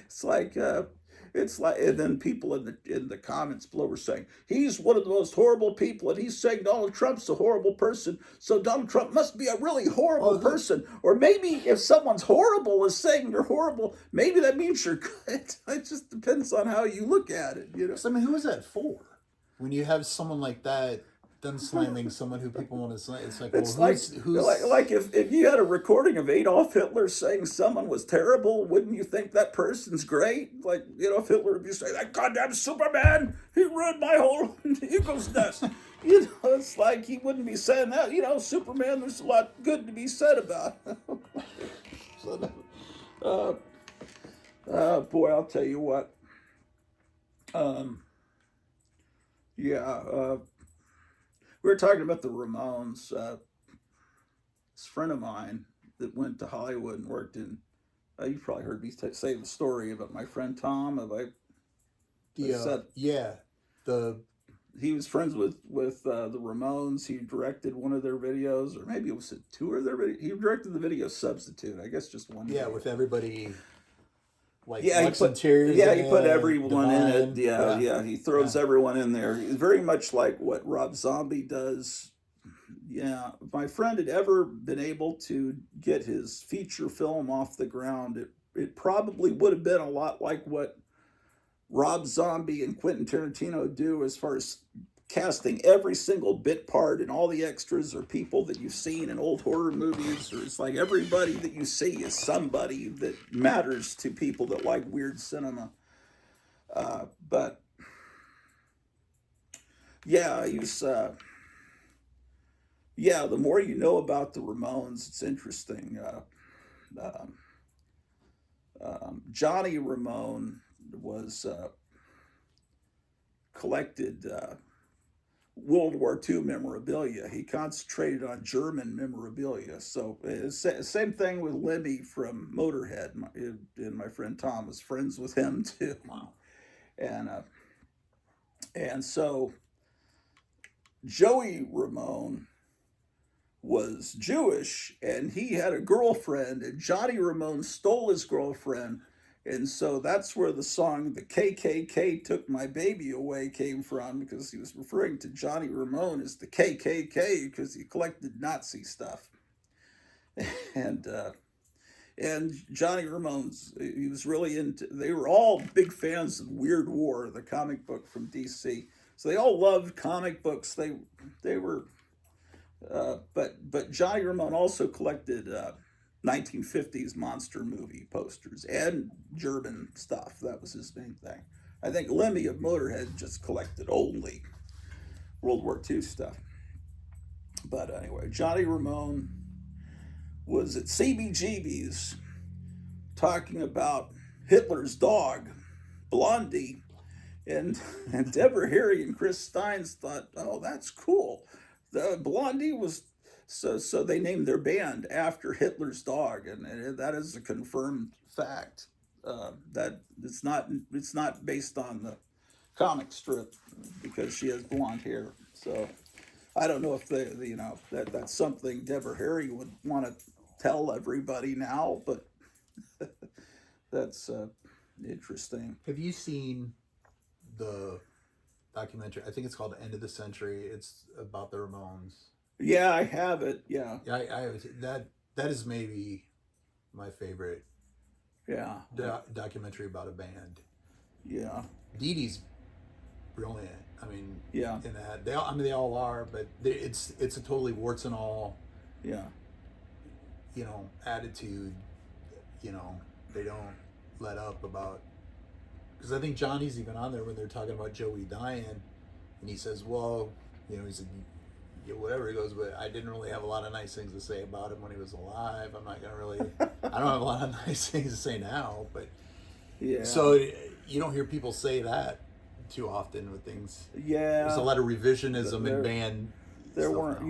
Speaker 1: It's like, it's like, and then people in the comments below were saying he's one of the most horrible people, and he's saying Donald Trump's a horrible person, so Donald Trump must be a really horrible person. Or maybe if someone's horrible is saying you're horrible, maybe that means you're good. It just depends on how you look at it, you know.
Speaker 2: I mean, who is that for? When you have someone like that, then slamming someone who people want to slam, it's like, well, who's...
Speaker 1: like if you had a recording of Adolf Hitler saying someone was terrible, wouldn't you think that person's great? Like, you know, if Hitler would be saying, that goddamn Superman, he ruined my whole eagle's nest. You know, it's like he wouldn't be saying that. You know, Superman, there's a lot good to be said about. So, boy, I'll tell you what. We were talking about the Ramones. This friend of mine that went to Hollywood and worked in. You've probably heard me say the story about my friend Tom. He was friends with the Ramones. He directed one of their videos, or maybe it was two of their videos. He directed the video Substitute. I guess just one.
Speaker 2: Yeah, with everybody. Like
Speaker 1: he put everyone in it. Yeah. He throws everyone in there. He's very much like what Rob Zombie does. Yeah, if my friend had ever been able to get his feature film off the ground, it probably would have been a lot like what Rob Zombie and Quentin Tarantino do, as far as casting every single bit part, and all the extras are people that you've seen in old horror movies, or it's like everybody that you see is somebody that matters to people that like weird cinema. But yeah, the more you know about the Ramones, it's interesting. Johnny Ramone was collected World War II memorabilia. He concentrated on German memorabilia. So same thing with Lemmy from Motorhead. And my friend Tom was friends with him too.
Speaker 2: Wow.
Speaker 1: And so Joey Ramone was Jewish, and he had a girlfriend, and Johnny Ramone stole his girlfriend. And so that's where the song "The KKK Took My Baby Away" came from, because he was referring to Johnny Ramone as the KKK because he collected Nazi stuff. And Johnny Ramone's, he was really into, they were all big fans of Weird War, the comic book from DC. So they all loved comic books. They were, but Johnny Ramone also collected 1950s monster movie posters and German stuff. That was his main thing. I think Lemmy of Motorhead just collected only World War II stuff. But anyway, Johnny Ramone was at CBGB's talking about Hitler's dog, Blondie, and Deborah Harry and Chris Steins thought, oh, that's cool. The Blondie was... So they named their band after Hitler's dog, and that is a confirmed fact. That it's not based on the comic strip, because she has blonde hair. So I don't know if that's something Deborah Harry would want to tell everybody now, but that's interesting.
Speaker 2: Have you seen the documentary? I think it's called "End of the Century." It's about the Ramones.
Speaker 1: Yeah, I have it. Yeah.
Speaker 2: I that is maybe my favorite.
Speaker 1: Yeah.
Speaker 2: Documentary about a band.
Speaker 1: Yeah.
Speaker 2: Dee Dee's brilliant. I mean,
Speaker 1: yeah.
Speaker 2: In that, they all are, but it's a totally warts and all.
Speaker 1: Yeah.
Speaker 2: Attitude. They don't let up about. Because I think Johnny's even on there when they're talking about Joey dying, and he says, "Well, he said." Whatever, he goes, but I didn't really have a lot of nice things to say about him when he was alive. I'm not gonna really. I don't have a lot of nice things to say now, but yeah. So you don't hear people say that too often with things.
Speaker 1: Yeah,
Speaker 2: there's a lot of revisionism in band.
Speaker 1: There weren't.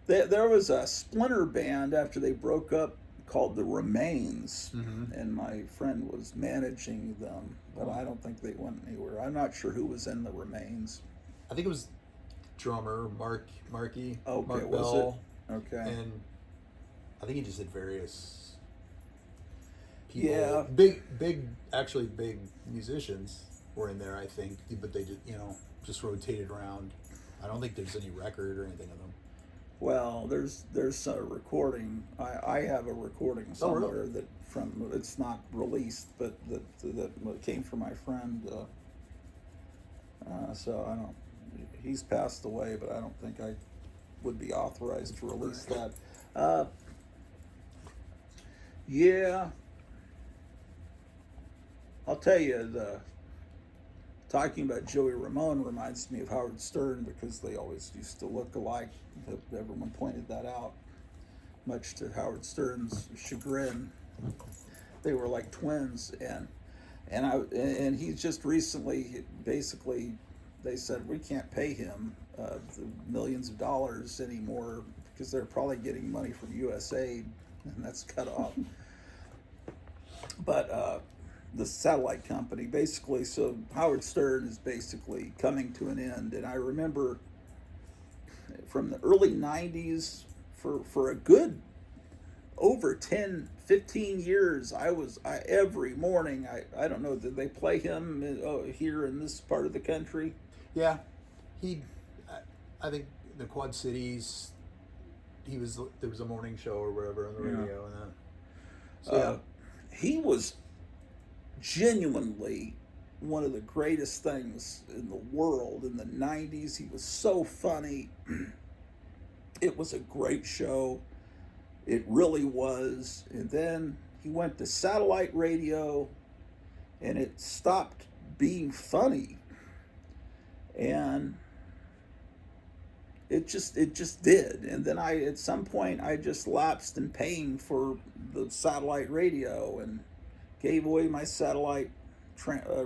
Speaker 1: There was a splinter band after they broke up called the Remains, and my friend was managing them, but I don't think they went anywhere. I'm not sure who was in the Remains.
Speaker 2: I think it was drummer Marky.
Speaker 1: Okay,
Speaker 2: Mark
Speaker 1: was
Speaker 2: Bell,
Speaker 1: it? Okay.
Speaker 2: And I think he just did various. people,
Speaker 1: Yeah.
Speaker 2: actually big musicians were in there, I think, but they just rotated around. I don't think there's any record or anything of them.
Speaker 1: Well, there's a recording. I have a recording somewhere
Speaker 2: really?
Speaker 1: that from it's not released, but that came from my friend. So I don't. He's passed away, but I don't think I would be authorized to release that. Yeah, I'll tell you talking about Joey Ramone reminds me of Howard Stern because they always used to look alike. Everyone pointed that out, much to Howard Stern's chagrin. They were like twins, and he just recently, basically, they said we can't pay him the millions of dollars anymore because they're probably getting money from USAID, and that's cut off. But the satellite company, basically, so Howard Stern is basically coming to an end. And I remember from the early 90s, for a good over 10, 15 years, I every morning, I don't know, did they play him here in this part of the country?
Speaker 2: Yeah. I think the Quad Cities, there was a morning show or whatever on the radio. And
Speaker 1: so, he was genuinely one of the greatest things in the world in the 90s. He was so funny. It was a great show. It really was. And then he went to satellite radio and it stopped being funny. And it just did. And then at some point I just lapsed in paying for the satellite radio and gave away my satellite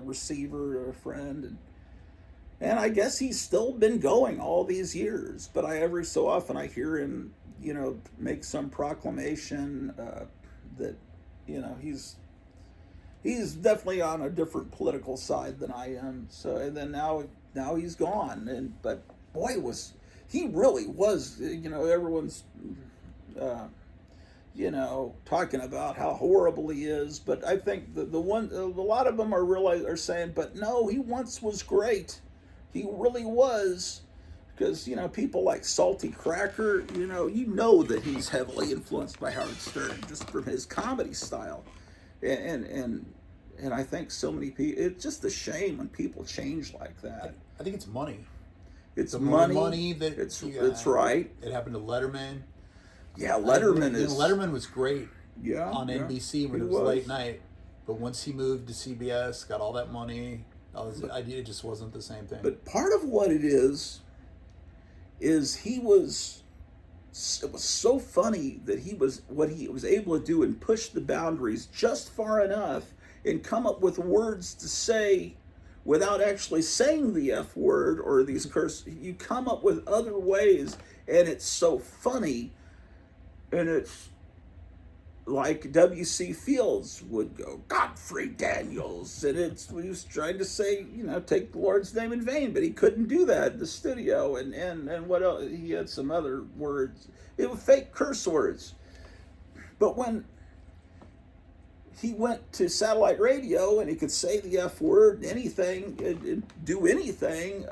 Speaker 1: receiver to a friend, and I guess he's still been going all these years. But every so often I hear him, make some proclamation that, he's definitely on a different political side than I am. So, and then now he's gone, but boy, he really was. Everyone's. Talking about how horrible he is, but I think a lot of them are saying, but no, he once was great. He really was, because people like Salty Cracker, that he's heavily influenced by Howard Stern just from his comedy style, and I think so many people. It's just a shame when people change like that.
Speaker 2: I think it's money.
Speaker 1: It's money.
Speaker 2: That
Speaker 1: it's right.
Speaker 2: It happened to Letterman.
Speaker 1: Yeah, Letterman
Speaker 2: Letterman was great.
Speaker 1: Yeah,
Speaker 2: on NBC when it was late night, but once he moved to CBS, got all that money, it just wasn't the same thing.
Speaker 1: But part of what it is it was so funny that what he was able to do and push the boundaries just far enough and come up with words to say without actually saying the F word or these curses. You come up with other ways, and it's so funny. And it's like W.C. Fields would go, Godfrey Daniels. And he was trying to say, take the Lord's name in vain, but he couldn't do that in the studio. And what else? He had some other words. It was fake curse words. But when he went to satellite radio and he could say the F word, anything, and do anything,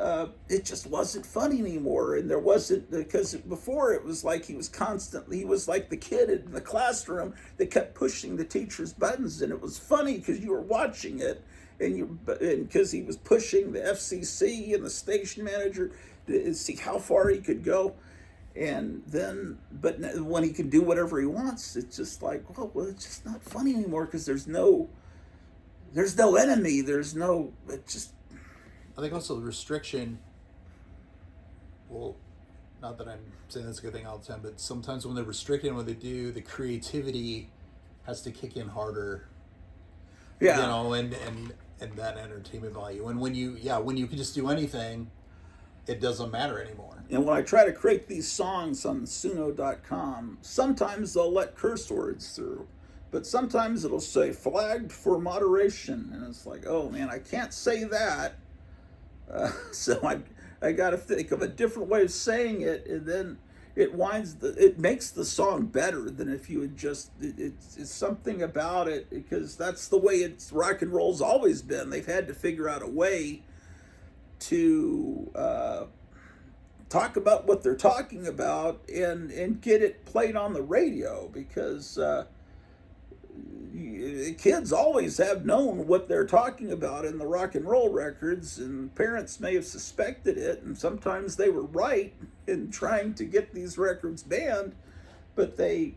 Speaker 1: it just wasn't funny anymore. And there wasn't, because before it was like he was like the kid in the classroom that kept pushing the teacher's buttons, and it was funny because you were watching it, and because he was pushing the FCC and the station manager to see how far he could go. And then, but when he can do whatever he wants, it's just like, well, it's just not funny anymore because there's no enemy.
Speaker 2: I think also the restriction. Well, not that I'm saying that's a good thing all the time, but sometimes when they're restricted, when they do, the creativity has to kick in harder.
Speaker 1: Yeah.
Speaker 2: And that entertainment value. And when you can just do anything, it doesn't matter anymore.
Speaker 1: And when I try to create these songs on Suno.com, sometimes they'll let curse words through, but sometimes it'll say flagged for moderation, and it's like, oh man, I can't say that. So I got to think of a different way of saying it, and then it makes the song better than if you had just it's something about it, because that's the way it's rock and roll's always been. They've had to figure out a way to talk about what they're talking about and get it played on the radio, because kids always have known what they're talking about in the rock and roll records, and parents may have suspected it, and sometimes they were right in trying to get these records banned, but they,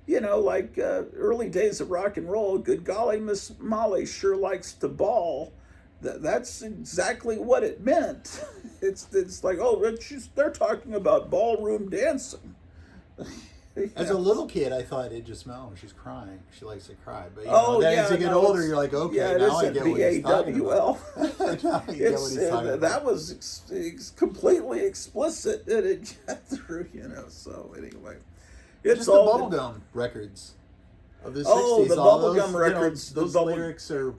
Speaker 1: like early days of rock and roll, good golly, Miss Molly sure likes to ball. That's exactly what it meant. It's like, oh, they're talking about ballroom dancing.
Speaker 2: As a little kid, I thought it just she's crying. She likes to cry. But as you get older, you're like, okay, now I get what he's talking about. Now you get what he's talking about.
Speaker 1: That was completely explicit, and it got through, So anyway,
Speaker 2: it's just all the Bubblegum recors of the 60s.
Speaker 1: Oh, the Bubblegum records.
Speaker 2: Those lyrics are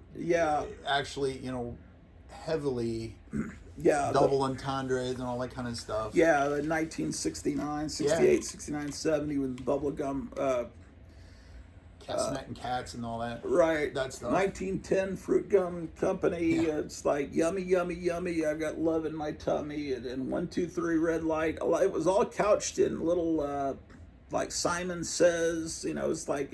Speaker 2: actually, heavily double entendres and all that kind of stuff.
Speaker 1: Yeah, 1969, 68, 69, 70 with Bubblegum.
Speaker 2: Castanet and Cats and all that.
Speaker 1: Right.
Speaker 2: That stuff.
Speaker 1: 1910 Fruit Gum Company. It's like yummy, yummy, yummy. I've got love in my tummy. And 1, 2, 3 red light. It was all couched in little, like Simon Says. It's like,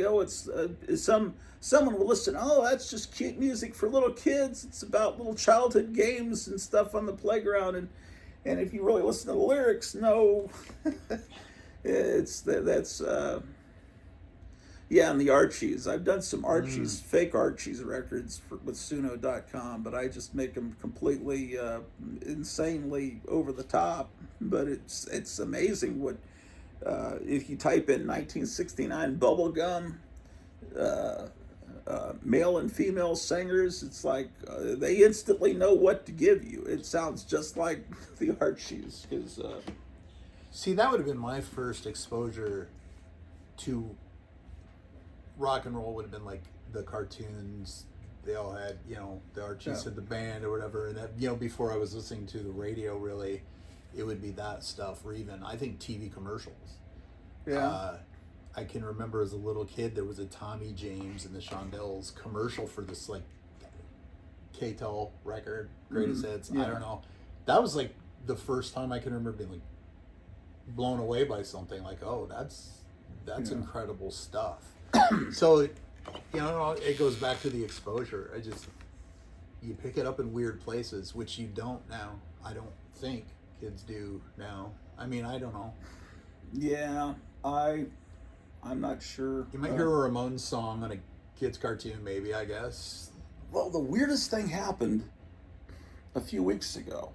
Speaker 1: someone will listen. Oh, that's just cute music for little kids. It's about little childhood games and stuff on the playground. And if you really listen to the lyrics, no, and the Archies. I've done some Archies, fake Archies records with Suno.com, but I just make them completely insanely over the top. But it's amazing what, if you type in 1969 Bubblegum, male and female singers, it's like they instantly know what to give you. It sounds just like the Archies.
Speaker 2: See, that would have been my first exposure to rock and roll. Would have been like the cartoons. They all had, the Archies had the band or whatever, and that, before I was listening to the radio, really, it would be that stuff, or even I think TV commercials. I can remember as a little kid there was a Tommy James and the Shondells commercial for this like K-Tel record, Greatest Hits. I don't know. That was like the first time I can remember being like blown away by something, like, oh, that's incredible stuff. So, it goes back to the exposure. You pick it up in weird places, which you don't now. I don't think kids do now. I mean, I don't know.
Speaker 1: Yeah, I'm not sure.
Speaker 2: You might hear a Ramones song on a kid's cartoon, maybe, I guess.
Speaker 1: Well, the weirdest thing happened a few weeks ago.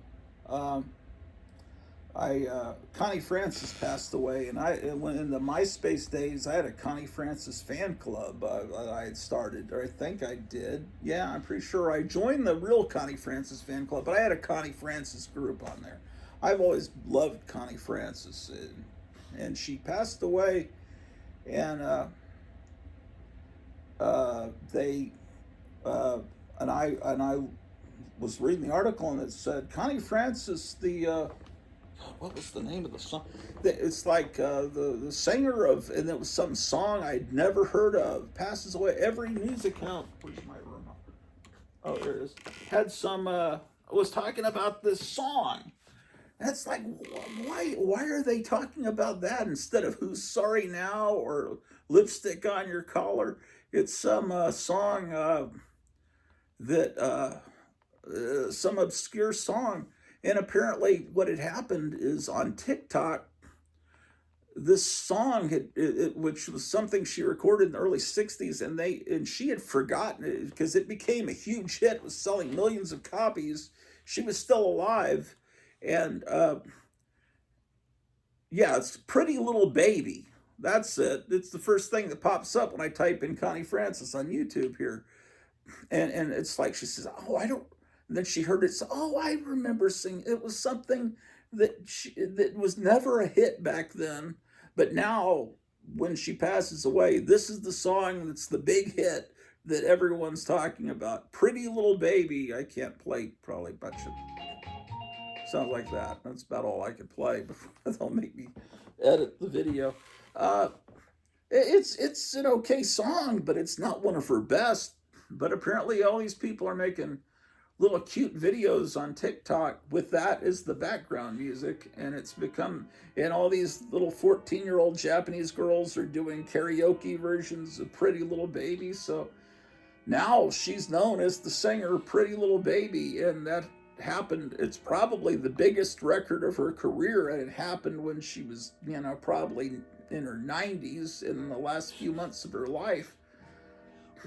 Speaker 1: Connie Francis passed away, and in the MySpace days, I had a Connie Francis fan club I had started, or I think I did. Yeah, I'm pretty sure I joined the real Connie Francis fan club, but I had a Connie Francis group on there. I've always loved Connie Francis, and she passed away, and I was reading the article, and it said Connie Francis, what was the name of the song? It's like the singer of, and it was some song I'd never heard of, passes away. Every news account, where's my room? Oh, there it is. Had some, was talking about this song. That's like, why are they talking about that instead of Who's Sorry Now or Lipstick on Your Collar? It's some song that, some obscure song. And apparently what had happened is on TikTok, this song, which was something she recorded in the early 60s, and she had forgotten it because it became a huge hit. It was selling millions of copies. She was still alive. And it's Pretty Little Baby. That's it. It's the first thing that pops up when I type in Connie Francis on YouTube here. And it's like, she says, oh, I don't. And then she heard it. So, oh, I remember singing. It was something that was never a hit back then. But now, when she passes away, this is the song that's the big hit that everyone's talking about. Pretty Little Baby. I can't play probably a bunch of Sounds like that. That's about all I could play before they'll make me edit the video. Uh, it's an okay song, but it's not one of her best. But apparently, all these people are making little cute videos on TikTok with that as the background music, and it's become, and all these little 14-year-old Japanese girls are doing karaoke versions of Pretty Little Baby. So now she's known as the singer Pretty Little Baby, and that happened. It's probably the biggest record of her career, and it happened when she was, probably in her 90s, in the last few months of her life.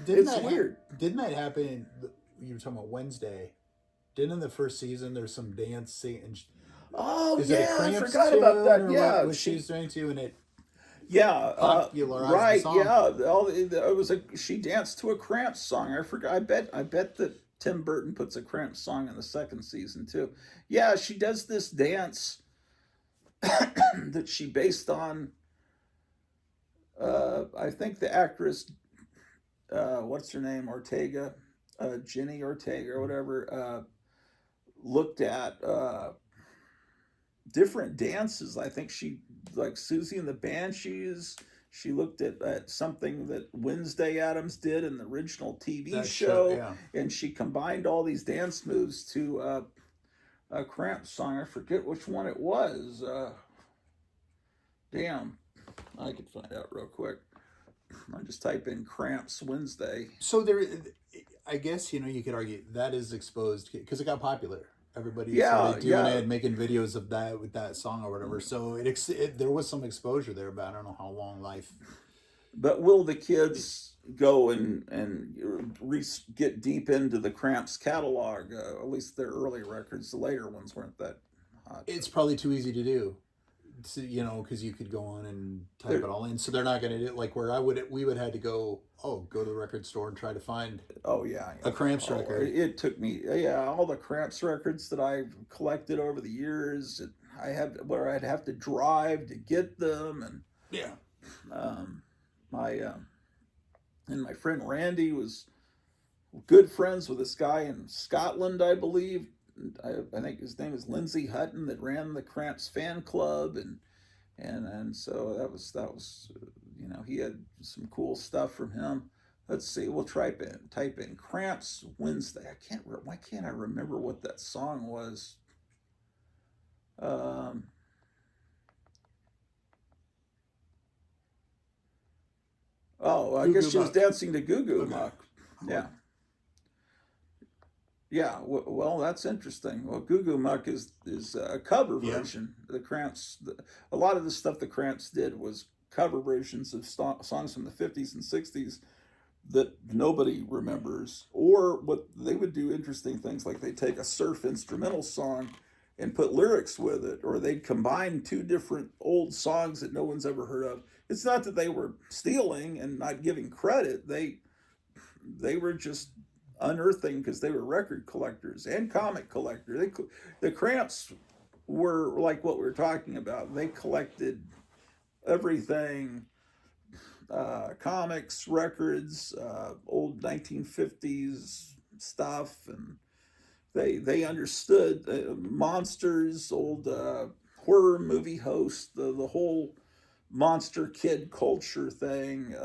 Speaker 1: It's weird.
Speaker 2: Didn't that happen? You were talking about Wednesday. Didn't in the first season there's some dancing?
Speaker 1: Oh yeah, I forgot about that. Yeah,
Speaker 2: what she's doing too, and it
Speaker 1: popularized right, the song. Yeah. She danced to a Cramps song. I forgot. I bet that Tim Burton puts a Cramps song in the second season too. Yeah, she does this dance that she based on. I think the actress, what's her name, Ortega, Jenny Ortega or whatever, looked at different dances. I think she, like Susie and the Banshees, she looked at something that Wednesday Addams did in the original TV show, yeah. And she combined all these dance moves to a Cramps song. I forget which one it was. Damn, I could find out real quick. I just type in Cramps Wednesday.
Speaker 2: So there, I guess, you could argue that is exposed because it got popular. Everybody started doing it, making videos of that with that song or whatever. So there was some exposure there, but I don't know how long life.
Speaker 1: But will the kids go and get deep into the Cramps catalog? At least their early records. The later ones weren't that hot.
Speaker 2: It's probably too easy to do. Because you could go on and type it all in. So they're not going to do it like where we would have to go to the record store and try to find a Cramps record.
Speaker 1: It took me, all the Cramps records that I've collected over the years, I'd have to drive to get them. And my friend Randy was good friends with this guy in Scotland, I believe. I think his name is Lindsay Hutton, that ran the Cramps fan club, and so that was he had some cool stuff from him. Let's see, we'll type in Cramps Wednesday. Why can't I remember what that song was? I guess she was dancing to Goo Goo Muck. Yeah. Yeah, well, that's interesting. Well, Goo Goo Muck is a cover version. The Cramps, a lot of the stuff the Cramps did was cover versions of songs from the 50s and 60s that nobody remembers. Or what they would do, interesting things like they'd take a surf instrumental song and put lyrics with it, or they'd combine two different old songs that no one's ever heard of. It's not that they were stealing and not giving credit. They were just unearthing, because they were record collectors and comic collectors. The Cramps were like what we were talking about. They collected everything, comics, records, old 1950s stuff, and they understood monsters, old horror movie hosts, the whole monster kid culture thing.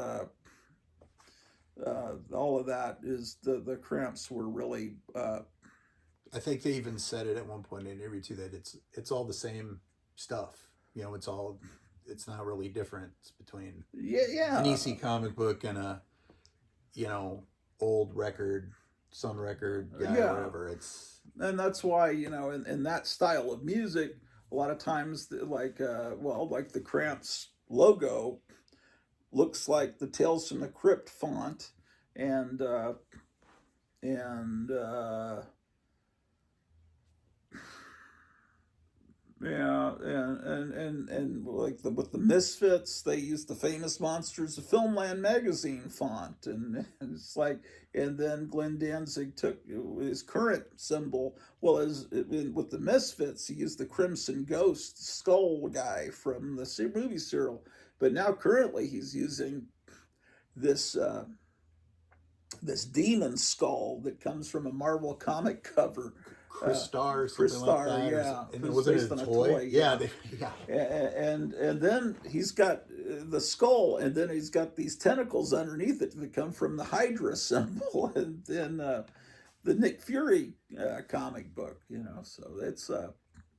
Speaker 1: All of that is the Cramps were really.
Speaker 2: I think they even said it at one point in an interview too, that it's all the same stuff. It's not really different between an EC comic book and a old record, Sun record, whatever.
Speaker 1: And that's why in that style of music, a lot of times like the Cramps logo looks like the Tales from the Crypt font, and like with the Misfits, they used the Famous Monsters of Filmland magazine font, and it's like, and then Glenn Danzig took his current symbol. Well, with the Misfits, he used the Crimson Ghost skull guy from the movie serial. But now currently he's using this this demon skull that comes from a Marvel comic cover.
Speaker 2: Crystar or something like
Speaker 1: Crystar,
Speaker 2: that.
Speaker 1: yeah.
Speaker 2: And
Speaker 1: It
Speaker 2: it
Speaker 1: was
Speaker 2: wasn't
Speaker 1: based
Speaker 2: it
Speaker 1: on
Speaker 2: a
Speaker 1: a
Speaker 2: toy? Yeah,
Speaker 1: yeah.
Speaker 2: yeah.
Speaker 1: And then he's got the skull, and then he's got these tentacles underneath it that come from the Hydra symbol, and then the Nick Fury comic book, you know. So it's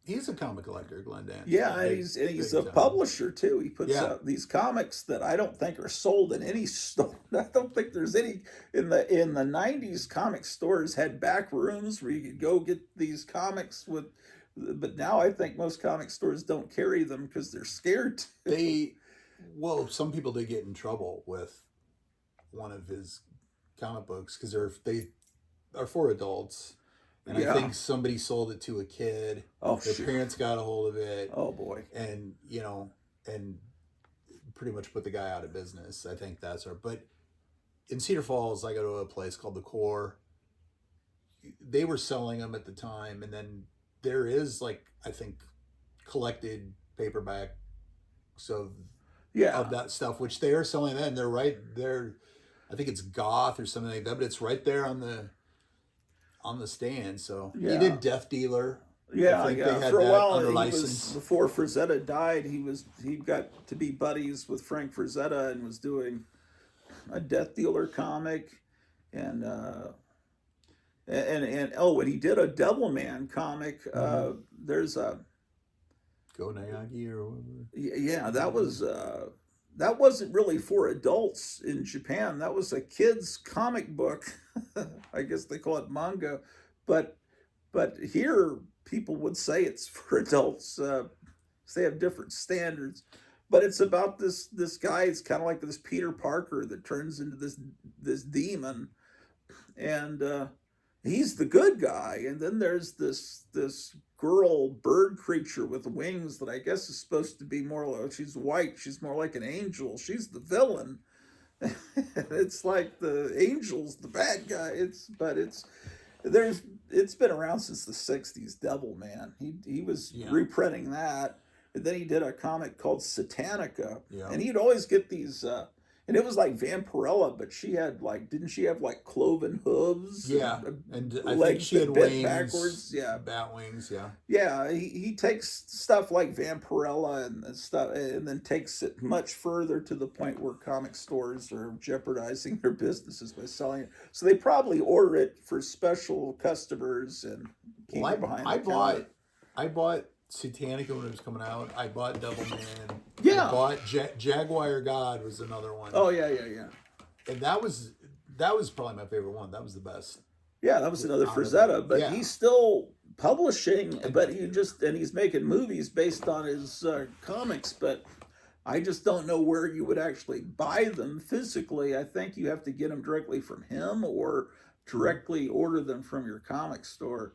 Speaker 2: He's a comic collector, Glenn Danzig.
Speaker 1: yeah, and he's a publisher too. He puts out these comics that I don't think are sold in any store. I don't think there's any in the '90s. Comic stores had back rooms where you could go get these comics with, but now I think most comic stores don't carry them because they're scared.
Speaker 2: Well, some people did get in trouble with one of his comic books because they are for adults. And I think somebody sold it to a kid. Their parents got a hold of it.
Speaker 1: Oh boy!
Speaker 2: And and pretty much put the guy out of business. I think that's her. But in Cedar Falls, I go to a place called the Core. They were selling them at the time, and then there is I think collected paperback of that stuff, which they are selling. Then they're right there. I think it's Goth or something like that, but it's right there on the stand. So he did Death Dealer.
Speaker 1: Yeah,
Speaker 2: I think they had
Speaker 1: for a
Speaker 2: that
Speaker 1: while,
Speaker 2: under license.
Speaker 1: Before Frazetta died, he got to be buddies with Frank Frazetta and was doing a Death Dealer comic, and when he did a Devilman comic, there's a
Speaker 2: Go Nayagi or whatever.
Speaker 1: Yeah, that wasn't really for adults in Japan. That was a kid's comic book. I guess they call it manga, but here people would say it's for adults. They have different standards, but it's about this guy. It's kind of like this Peter Parker that turns into this demon, and he's the good guy. And then there's this girl bird creature with wings that I guess is supposed to be more like, she's white, she's more like an angel, she's the villain. It's like the angel's the bad guy. It's been around since the 60s. Devilman, he was reprinting that, and then he did a comic called Satanica, and he'd always get these and it was like Vampirella, but she had didn't she have cloven hooves?
Speaker 2: Yeah, and I think she had wings
Speaker 1: backwards. Yeah,
Speaker 2: bat wings. Yeah,
Speaker 1: yeah. He takes stuff like Vampirella and stuff, and then takes it much further to the point where comic stores are jeopardizing their businesses by selling it. So they probably order it for special customers and keep it behind.
Speaker 2: I bought Satanica when it was coming out. I bought Devilman.
Speaker 1: Yeah.
Speaker 2: I bought Jaguar God was another one.
Speaker 1: Oh yeah.
Speaker 2: And that was probably my favorite one. That was the best.
Speaker 1: Yeah, that was another Frazetta, but he's still publishing, but he's making movies based on his comics, but I just don't know where you would actually buy them physically. I think you have to get them directly from him or directly order them from your comic store.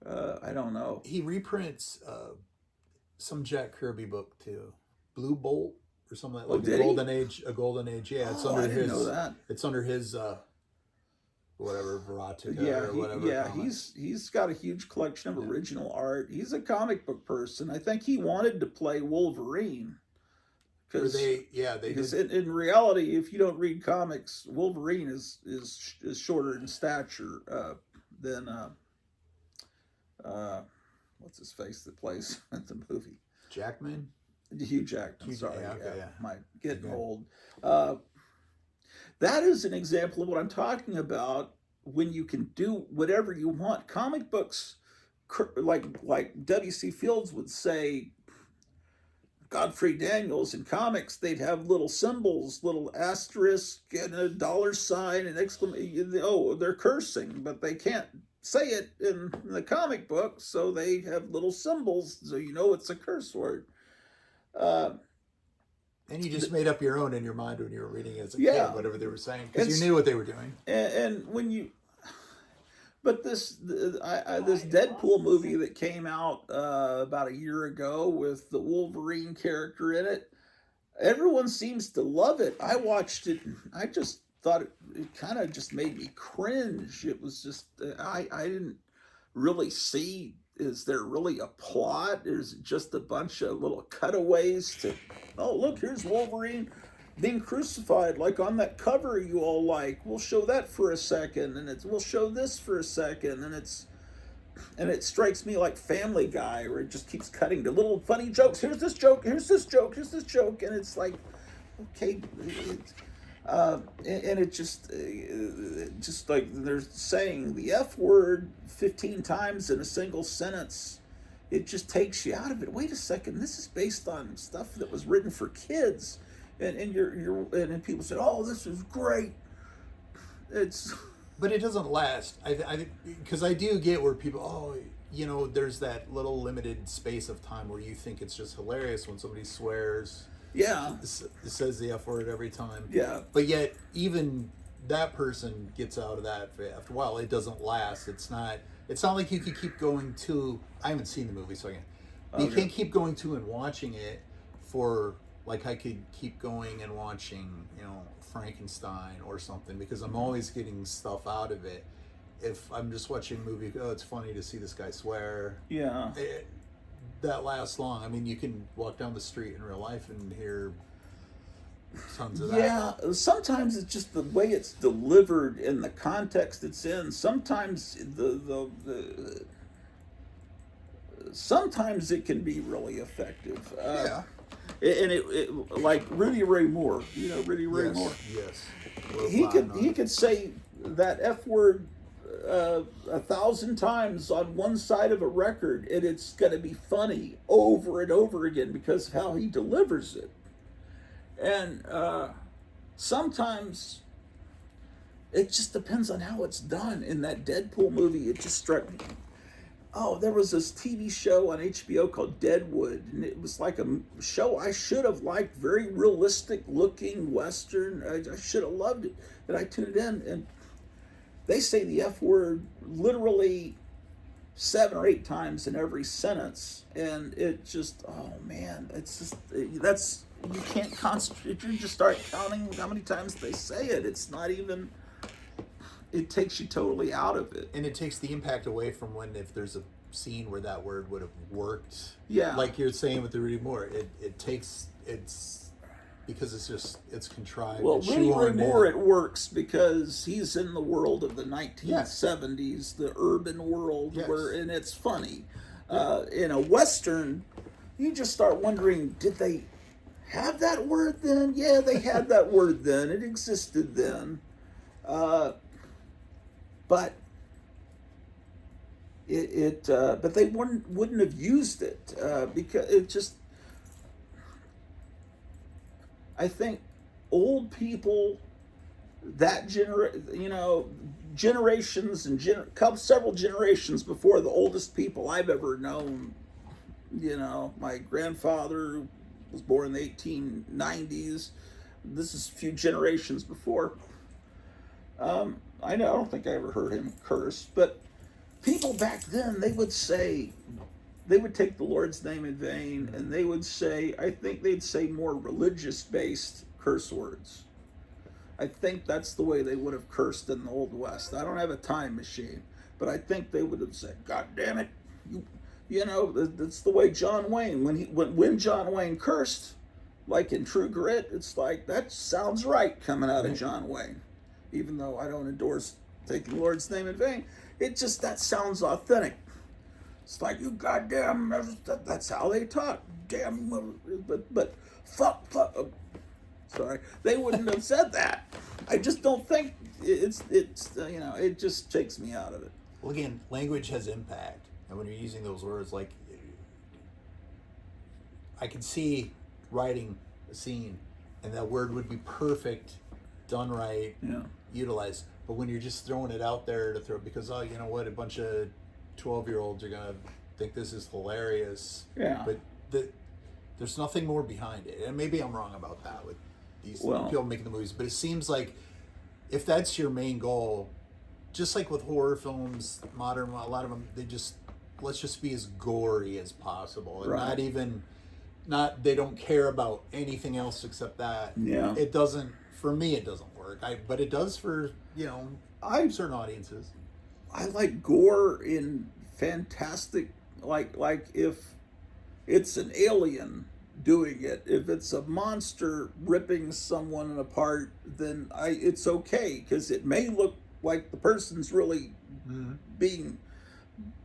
Speaker 1: I don't know.
Speaker 2: He reprints some Jack Kirby book too, Blue Bolt or something like a Golden Age. A Golden Age, yeah. It's under his. Know that. It's under his whatever Veratiga or whatever.
Speaker 1: Yeah, he's got a huge collection of original art. He's a comic book person. I think he wanted to play Wolverine. Because in reality, if you don't read comics, Wolverine is shorter in stature than what's his face that plays in the movie?
Speaker 2: Jackman?
Speaker 1: Hugh Jackman, sorry.
Speaker 2: Yeah.
Speaker 1: Getting old. That is an example of what I'm talking about when you can do whatever you want. Comic books, like W.C. Fields would say, Godfrey Daniels in comics, they'd have little symbols, little asterisk and a $sign and exclamation. Oh, they're cursing, but they can't say it in the comic book, so they have little symbols, so you know it's a curse word.
Speaker 2: And you just made up your own in your mind when you were reading it as a kid, whatever they were saying, because you knew what they were doing.
Speaker 1: And when you, but this Deadpool movie that came out about a year ago with the Wolverine character in it, everyone seems to love it. I watched it. I just thought it kind of just made me cringe. It was just I didn't really see. Is there really a plot? Is it just a bunch of little cutaways to, oh, look, here's Wolverine being crucified, like on that cover you all like. We'll show that for a second, and we'll show this for a second, and it strikes me like Family Guy, where it just keeps cutting to little funny jokes. Here's this joke. Here's this joke. Here's this joke, and it's like, okay, and it just like they're saying the F word 15 times in a single sentence. It just takes you out of it. Wait a second, this is based on stuff that was written for kids, and and people said, oh, this is great. It's.
Speaker 2: But it doesn't last. Because I do get where people, there's that little limited space of time where you think it's just hilarious when somebody swears.
Speaker 1: Yeah.
Speaker 2: Says the F word every time.
Speaker 1: Yeah.
Speaker 2: But yet, even that person gets out of that after a while. It doesn't last. It's not like you could keep going to. I haven't seen the movie, so I can't. Okay. You can't keep going to and watching it for, like, I could keep going and watching, Frankenstein or something, because I'm always getting stuff out of it. If I'm just watching a movie, it's funny to see this guy swear.
Speaker 1: Yeah.
Speaker 2: That lasts long. I mean, you can walk down the street in real life and hear tons of that.
Speaker 1: Yeah, sometimes it's just the way it's delivered and the context it's in. Sometimes sometimes it can be really effective.
Speaker 2: Yeah.
Speaker 1: And it like Rudy Ray Moore, Rudy Ray Moore.
Speaker 2: Yes.
Speaker 1: He could say that F word 1,000 times on one side of a record, and it's going to be funny over and over again because of how he delivers it. And sometimes it just depends on how it's done. In that Deadpool movie, it just struck me. Oh, there was this TV show on HBO called Deadwood, and it was like a show I should have liked, very realistic looking Western. I should have loved it. And I tuned in, and they say the F word literally 7 or 8 times in every sentence. And it just, oh man, it's just, you can't concentrate. You just start counting how many times they say it. It's not even... It takes you totally out of it.
Speaker 2: And it takes the impact away from if there's a scene where that word would have worked.
Speaker 1: Yeah.
Speaker 2: Like you're saying with the Rudy Moore, because it's contrived.
Speaker 1: Well, Rudy Ray Moore, it works because he's in the world of the 1970s, the urban world, and it's funny. In a Western, you just start wondering, did they have that word then? Yeah, they had that word then. It existed then. But but they wouldn't have used it because it just. I think old people generations and several generations before the oldest people I've ever known. My grandfather was born in the 1890s. This is a few generations before. I don't think I ever heard him curse, but people back then, they would take the Lord's name in vain, and they would say, I think they'd say more religious-based curse words. I think that's the way they would have cursed in the Old West. I don't have a time machine, but I think they would have said, God damn it, that's the way John Wayne, when John Wayne cursed, like in True Grit, it's like, that sounds right coming out of John Wayne. Even though I don't endorse taking the Lord's name in vain, that sounds authentic. It's like, you goddamn, that's how they talk. Damn, but fuck. Sorry, they wouldn't have said that. I just don't think it just takes me out of it.
Speaker 2: Well, again, language has impact, and when you're using those words, like, I can see writing a scene, and that word would be perfect, done right, utilized. But when you're just throwing it out there to throw, because a bunch of 12-year-olds are gonna think this is hilarious.
Speaker 1: Yeah.
Speaker 2: But there's nothing more behind it, and maybe I'm wrong about that with these people making the movies. But it seems like if that's your main goal, just like with horror films, modern, a lot of them, let's just be as gory as possible, and they don't care about anything else except that.
Speaker 1: Yeah.
Speaker 2: It doesn't. For me, it doesn't work. But it does for certain audiences.
Speaker 1: I like gore in fantastic, like if it's an alien doing it. If it's a monster ripping someone apart, then it's okay because it may look like the person's really being,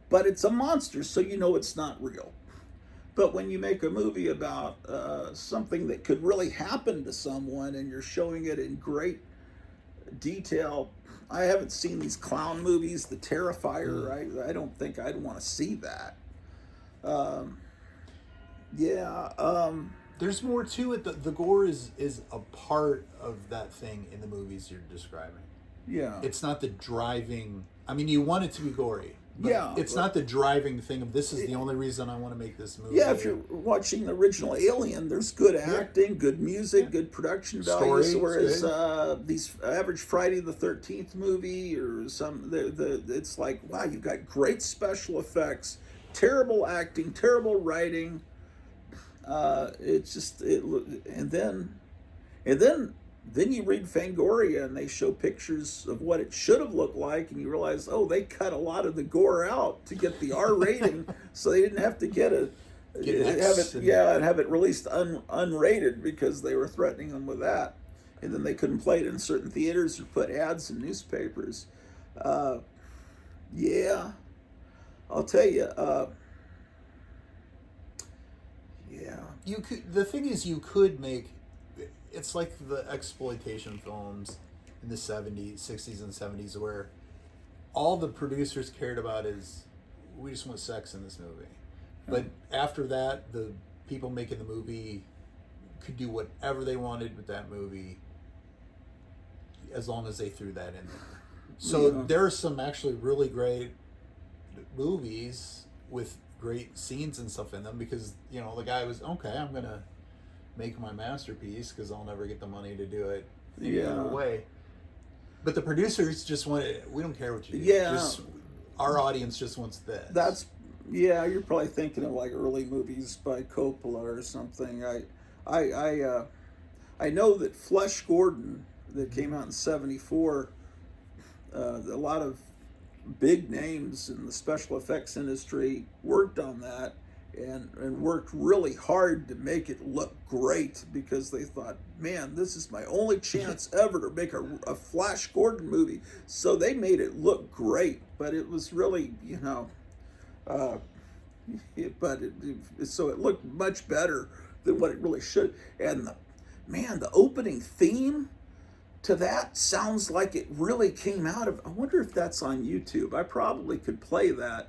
Speaker 1: but it's a monster, so you know it's not real. But when you make a movie about something that could really happen to someone and you're showing it in great detail, I haven't seen these clown movies, The Terrifier. I don't think I'd want to see that.
Speaker 2: There's more to it. The gore is a part of that thing in the movies you're describing.
Speaker 1: Yeah.
Speaker 2: It's not the driving. I mean, you want it to be gory. But it's not the driving thing of this is the only reason I want to make this movie.
Speaker 1: Yeah, if you're watching the original Alien, there's good acting, good music, good production values.
Speaker 2: Story,
Speaker 1: whereas these average Friday the 13th movie or some, it's like, wow, you've got great special effects, terrible acting, terrible writing. And then you read Fangoria and they show pictures of what it should have looked like, and you realize, oh, they cut a lot of the gore out to get the R rating, so they didn't have to have it released unrated because they were threatening them with that, and then they couldn't play it in certain theaters or put ads in newspapers. I'll tell you.
Speaker 2: You could. The thing is, you could make. It's like the exploitation films in the 70s, 60s, and 70s where all the producers cared about is we just want sex in this movie. But after that, the people making the movie could do whatever they wanted with that movie as long as they threw that in there. So there are some actually really great movies with great scenes and stuff in them because, the guy was, okay, I'm going to make my masterpiece because I'll never get the money to do it any other way. But the producers just want it. We don't care what you do. Just, our audience just wants this. You're probably thinking of like early movies by Coppola or something.
Speaker 1: I know that Flesh Gordon, that came out in '74, a lot of big names in the special effects industry worked on that. And worked really hard to make it look great because they thought, man, this is my only chance ever to make a Flash Gordon movie. So they made it look great, but it was really, so it looked much better than what it really should. And the opening theme to that sounds like it really came out of, I wonder if that's on YouTube. I probably could play that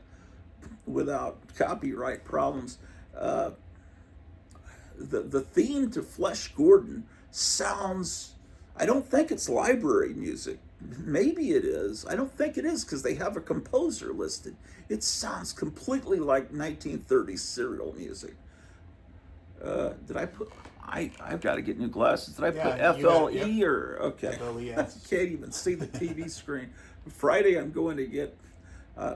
Speaker 1: without copyright problems. The theme to Flesh Gordon sounds, I don't think it's library music. Maybe it is. I don't think it is because they have a composer listed. It sounds completely like 1930s serial music. Did I put, I've got to get new glasses. Did I put FLE or, okay.
Speaker 2: FLE,
Speaker 1: I can't even see the TV screen. Friday I'm going to get,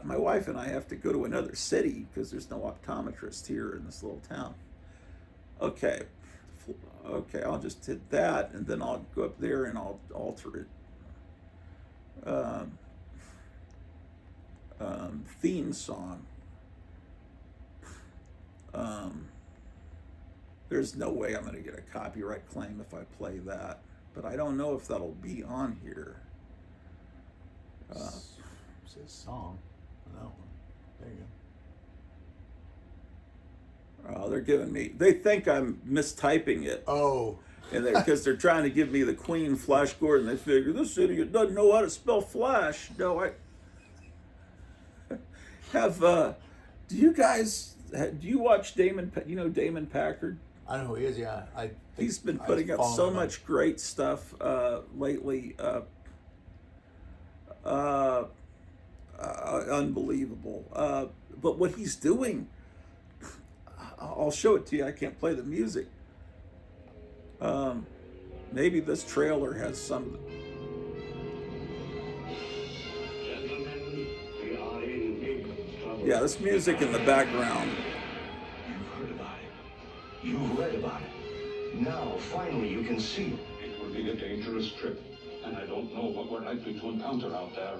Speaker 1: my wife and I have to go to another city because there's no optometrist here in this little town. Okay, I'll just hit that and then I'll go up there and I'll alter it. Theme song. There's no way I'm going to get a copyright claim if I play that, but I don't know if that'll be on here.
Speaker 2: It says song. That one. There you go.
Speaker 1: They're giving me, they think I'm mistyping it.
Speaker 2: Oh.
Speaker 1: And because they're trying to give me the Queen Flash Gordon. They figure, this idiot doesn't know how to spell Flash. No, I have, do you watch Damon, Damon Packard?
Speaker 2: I know who he is, yeah.
Speaker 1: He's been putting up so much great stuff lately. Unbelievable. But what he's doing, I'll show it to you. I can't play the music. Maybe this trailer has some. Yeah, this music in the background.
Speaker 3: You've heard about it. You've read about it. Now, finally, you can see it.
Speaker 4: It will be a dangerous trip, and I don't know what we're likely to encounter out there.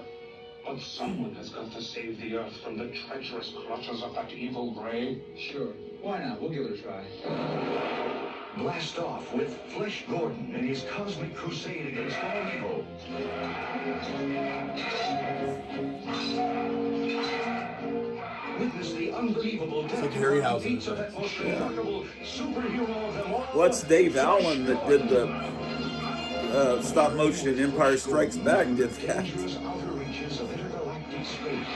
Speaker 3: But someone has got to save the Earth from the treacherous clutches of that evil Grey.
Speaker 4: Sure. Why not? We'll give it a try.
Speaker 3: Blast off with Flesh Gordon and his cosmic crusade against all evil. Witness the unbelievable death feats of that most remarkable superhero of them all.
Speaker 1: What's Dave Allen that did the stop motion in Empire Strikes Back did that?
Speaker 3: Dangerous outer reaches of intergalactic space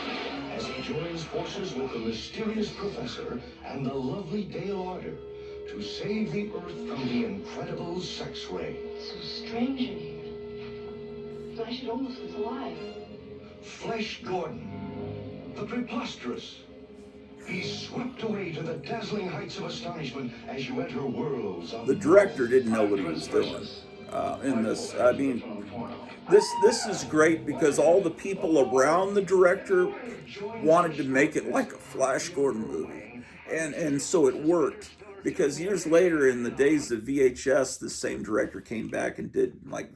Speaker 3: as he joins forces with the mysterious professor and the lovely Dale Order to save the Earth from the incredible sex ray.
Speaker 5: So strange in here. Flesh it almost was alive.
Speaker 3: Flesh Gordon, the preposterous. He's swept away to the dazzling heights of astonishment as you enter worlds of...
Speaker 1: The director didn't know what he was doing in this. I mean, this is great because all the people around the director wanted to make it like a Flash Gordon movie. And so it worked. Because years later, in the days of VHS, the same director came back and did like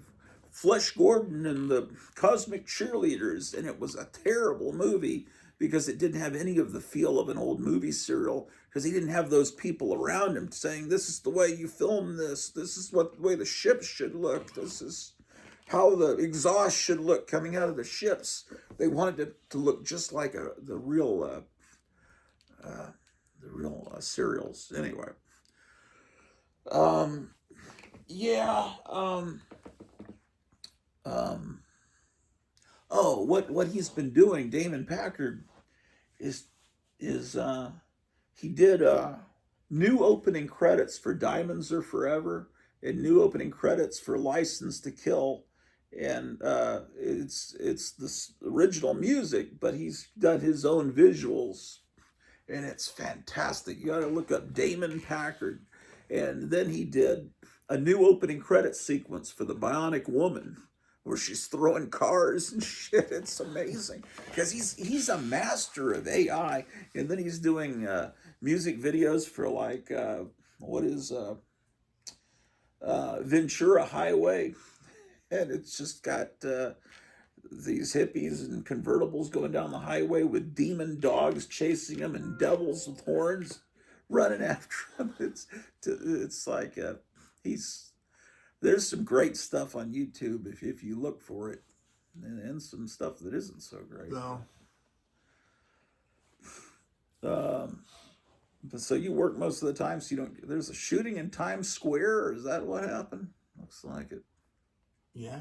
Speaker 1: Flesh Gordon and the Cosmic Cheerleaders, and it was a terrible movie because it didn't have any of the feel of an old movie serial, because he didn't have those people around him saying, this is the way you film this is what the way the ships should look, this is how the exhaust should look coming out of the ships. They wanted it to look just like the real serials. Anyway, what he's been doing, Damon Packard, is he did new opening credits for Diamonds Are Forever and new opening credits for License to Kill, and it's this original music, but he's done his own visuals. And it's fantastic. You got to look up Damon Packard. And then he did a new opening credit sequence for The Bionic Woman, where she's throwing cars and shit. It's amazing because he's a master of AI. And then he's doing music videos for like Ventura Highway, and it's just got these hippies and convertibles going down the highway with demon dogs chasing them and devils with horns running after him. It's like there's some great stuff on YouTube if you look for it, and some stuff that isn't so great.
Speaker 2: No.
Speaker 1: But so you work most of the time, so you don't. There's a shooting in Times Square, or is that what happened? Looks like it.
Speaker 2: Yeah.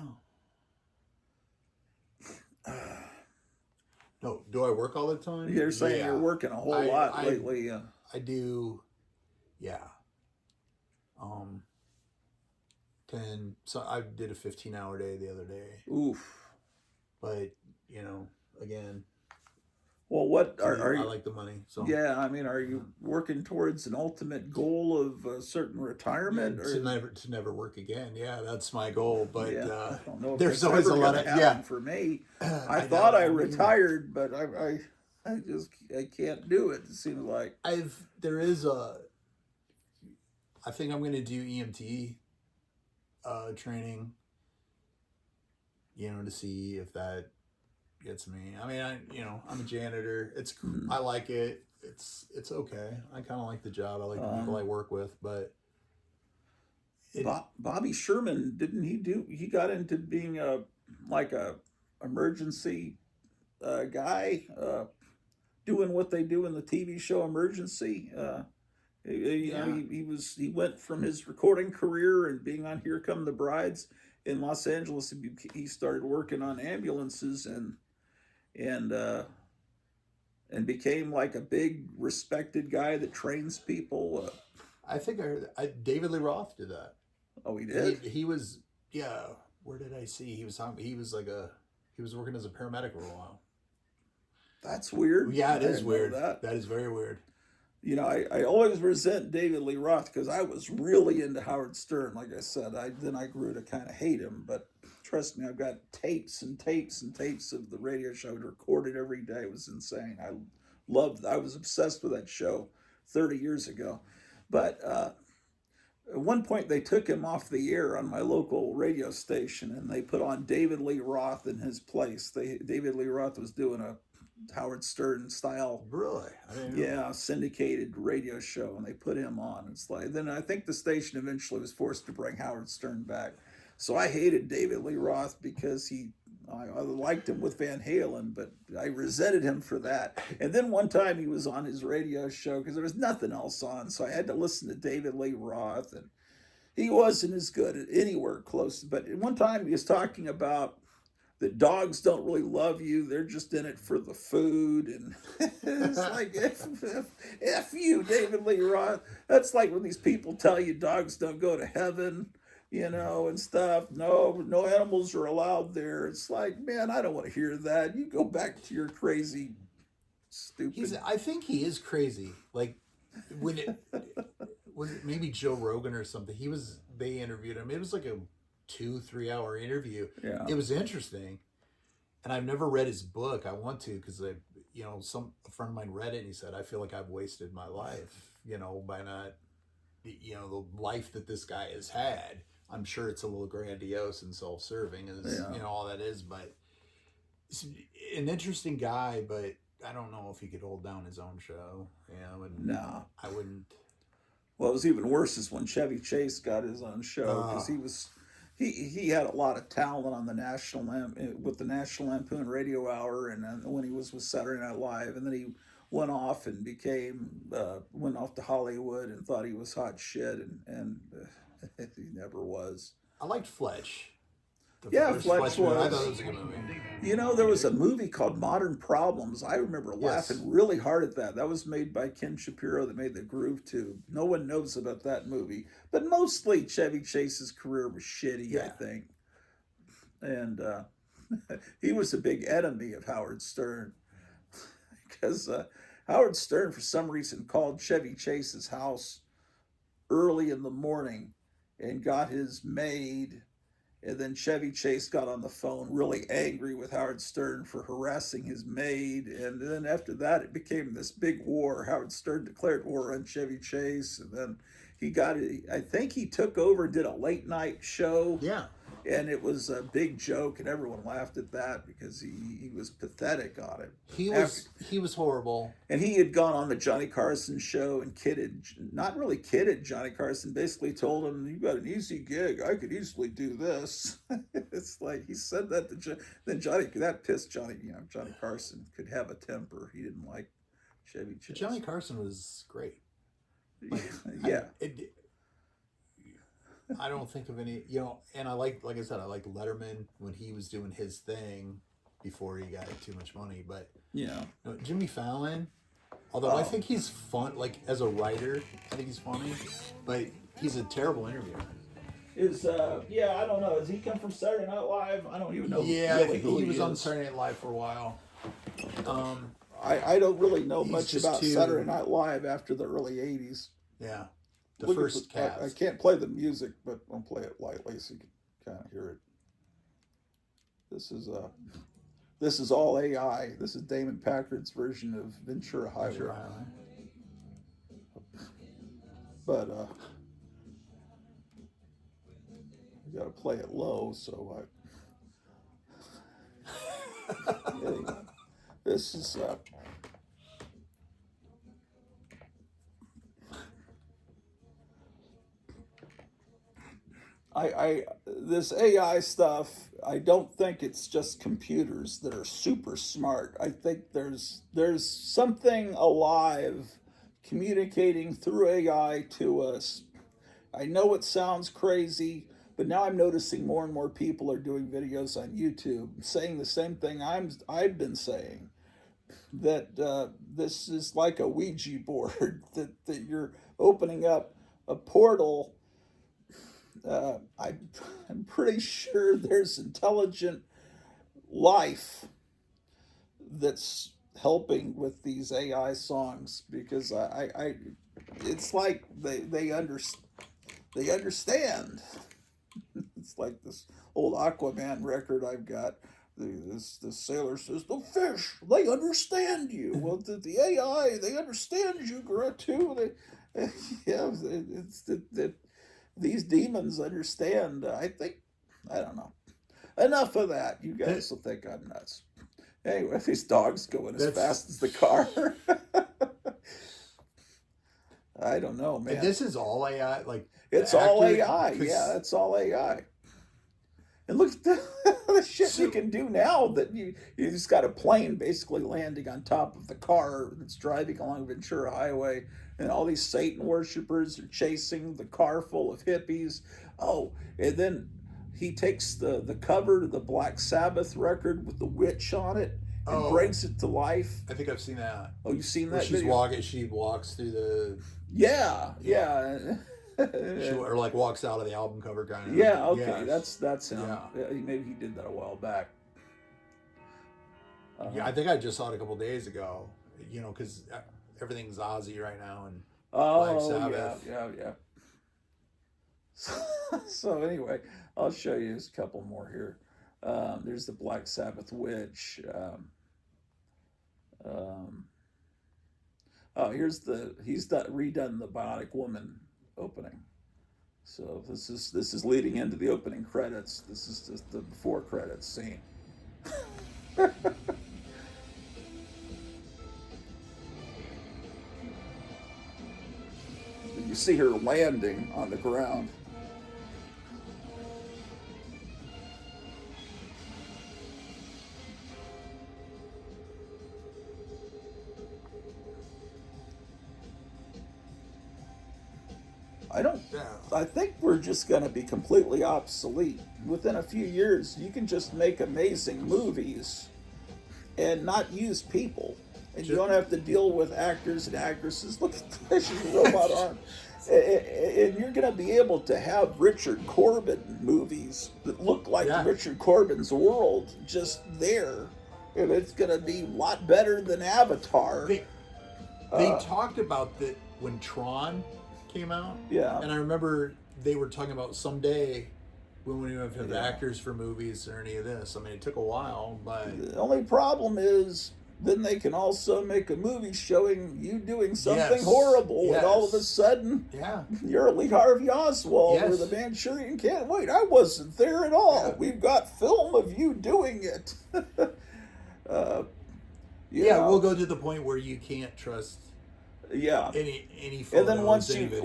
Speaker 2: No, do I work all the time?
Speaker 1: You're saying you're working a whole lot lately.
Speaker 2: I do, yeah. So I did a 15-hour day the other day.
Speaker 1: Oof.
Speaker 2: But, again.
Speaker 1: Well, what are you?
Speaker 2: I like the money. So
Speaker 1: yeah, I mean, are you working towards an ultimate goal of a certain retirement, or
Speaker 2: to never work again? Yeah, that's my goal. But
Speaker 1: I don't know if
Speaker 2: there's always a lot of
Speaker 1: for me. I thought I retired, but I can't do it. It seems like
Speaker 2: I think I'm going to do EMT training. To see if that gets me. I mean, I'm a janitor. I like it. It's okay. I kind of like the job. I like the people I work with, but
Speaker 1: Bobby Sherman, didn't he got into being a emergency guy, doing what they do in the TV show Emergency. He went from his recording career and being on Here Come the Brides in Los Angeles. He started working on ambulances and became like a big respected guy that trains people.
Speaker 2: I think I heard David Lee Roth did that.
Speaker 1: Oh, he did?
Speaker 2: He was, yeah. Where did I see? He was working as a paramedic for a while.
Speaker 1: That's weird.
Speaker 2: Yeah, it is weird. That is very weird.
Speaker 1: I always resent David Lee Roth because I was really into Howard Stern. Like I said, then I grew to kind of hate him. But trust me, I've got tapes and tapes and tapes of the radio show recorded every day. It was insane. I was obsessed with that show 30 years ago. But At one point, they took him off the air on my local radio station, and they put on David Lee Roth in his place. David Lee Roth was doing a Howard Stern style,
Speaker 2: Really? I didn't know.
Speaker 1: yeah, syndicated radio show, and they put him on. It's like, then I think the station eventually was forced to bring Howard Stern back. So I hated David Lee Roth because I liked him with Van Halen, but I resented him for that. And then one time he was on his radio show because there was nothing else on, so I had to listen to David Lee Roth, and he wasn't as good at anywhere close. But one time he was talking about that dogs don't really love you; they're just in it for the food, and it's like f you, David Lee Roth. That's like when these people tell you dogs don't go to heaven, and stuff. No animals are allowed there. It's like, man, I don't want to hear that. You go back to your crazy, stupid.
Speaker 2: I think he is crazy. Like when it was it maybe Joe Rogan or something. They interviewed him. It was like a 2-3 hour interview.
Speaker 1: Yeah.
Speaker 2: It was interesting. And I've never read his book. I want to, because a friend of mine read it and he said, I feel like I've wasted my life, by not, the life that this guy has had. I'm sure it's a little grandiose and self-serving as, all that is, but it's an interesting guy, but I don't know if he could hold down his own show.
Speaker 1: No.
Speaker 2: I wouldn't.
Speaker 1: Well, it was even worse is when Chevy Chase got his own show, because he had a lot of talent on the with the National Lampoon Radio Hour, and then when he was with Saturday Night Live, and then he went off and went off to Hollywood and thought he was hot shit, and he never was.
Speaker 2: I liked Fletch.
Speaker 1: Fletch was.
Speaker 2: I thought it was a good movie.
Speaker 1: There was a movie called Modern Problems. I remember laughing really hard at that. That was made by Ken Shapiro that made the Groove Tube. No one knows about that movie. But mostly Chevy Chase's career was shitty, I think. And he was a big enemy of Howard Stern. Because Howard Stern, for some reason, called Chevy Chase's house early in the morning and got his maid. And then Chevy Chase got on the phone really angry with Howard Stern for harassing his maid. And then after that, it became this big war. Howard Stern declared war on Chevy Chase. And then I think he took over, did a late night show.
Speaker 2: Yeah.
Speaker 1: And it was a big joke, and everyone laughed at that because he was pathetic on it.
Speaker 2: He was horrible.
Speaker 1: And he had gone on the Johnny Carson show and not really kidded Johnny Carson, basically told him, "You got an easy gig. I could easily do this." It's like he said that to then that pissed Johnny. Johnny Carson could have a temper. He didn't like Chevy Chase.
Speaker 2: Johnny Carson was great.
Speaker 1: Yeah.
Speaker 2: I don't think of any, and I like I said, I liked Letterman when he was doing his thing before he got too much money. But Jimmy Fallon, although I think he's fun, like as a writer, I think he's funny, but he's a terrible interviewer.
Speaker 1: I don't know. Does he come from Saturday Night Live? I don't even know.
Speaker 2: Yeah, I think he was on Saturday Night Live for a while.
Speaker 1: I don't really know much about Saturday Night Live after the early '80s.
Speaker 2: Yeah. The first cast.
Speaker 1: I can't play the music, but I'll play it lightly so you can kind of hear it. This is all AI. This is Damon Packard's version of Ventura Highway. But I gotta play it low, so anyway, this is this AI stuff, I don't think it's just computers that are super smart. I think there's something alive communicating through AI to us. I know it sounds crazy, but now I'm noticing more and more people are doing videos on YouTube saying the same thing I've been saying, that this is like a Ouija board, that you're opening up a portal. I'm pretty sure there's intelligent life that's helping with these AI songs, because it's like they understand. It's like this old Aquaman record I've got. The sailor says, "The fish, they understand you." Well, the AI, they understand you, Grottu. these demons understand. I think, I don't know. Enough of that. You guys will think I'm nuts. Anyway, these dogs going as fast as the car. I don't know, man.
Speaker 2: This is all AI, like
Speaker 1: it's all AI. Yeah, it's all AI. And look at the shit you can do now. That you just got a plane basically landing on top of the car that's driving along Ventura Highway, and all these Satan worshipers are chasing the car full of hippies. Oh, and then he takes the cover to the Black Sabbath record with the witch on it and brings it to life.
Speaker 2: I think I've seen that.
Speaker 1: Oh, you've seen that?
Speaker 2: She's walking. She walks through the.
Speaker 1: Yeah.
Speaker 2: Or like walks out of the album cover kind of.
Speaker 1: Yeah. Okay. That's him.
Speaker 2: Yeah.
Speaker 1: Maybe he did that a while back.
Speaker 2: Yeah, I think I just saw it a couple days ago. You know, because everything's Ozzy right now and Black Sabbath.
Speaker 1: Yeah. So anyway, I'll show you a couple more here. There's the Black Sabbath witch. He's redone the Bionic Woman opening. So this is leading into the opening credits. This is just the before credits scene. You see her landing on the ground. I think we're just going to be completely obsolete. Within a few years, you can just make amazing movies and not use people. And you don't have to deal with actors and actresses. Look at this robot arm. And you're going to be able to have Richard Corbin movies that look like Richard Corbin's world just there. And it's going to be a lot better than Avatar.
Speaker 2: They talked about that when Tron came out.
Speaker 1: Yeah.
Speaker 2: And I remember they were talking about someday when we don't have actors for movies or any of this. I mean, it took a while, but
Speaker 1: the only problem is then they can also make a movie showing you doing something horrible, and all of a sudden, you're Lee Harvey Oswald or the Manchurian Candidate. Wait, I wasn't there at all. Yeah. We've got film of you doing it.
Speaker 2: We'll go to the point where you can't trust. Any photos,
Speaker 1: and then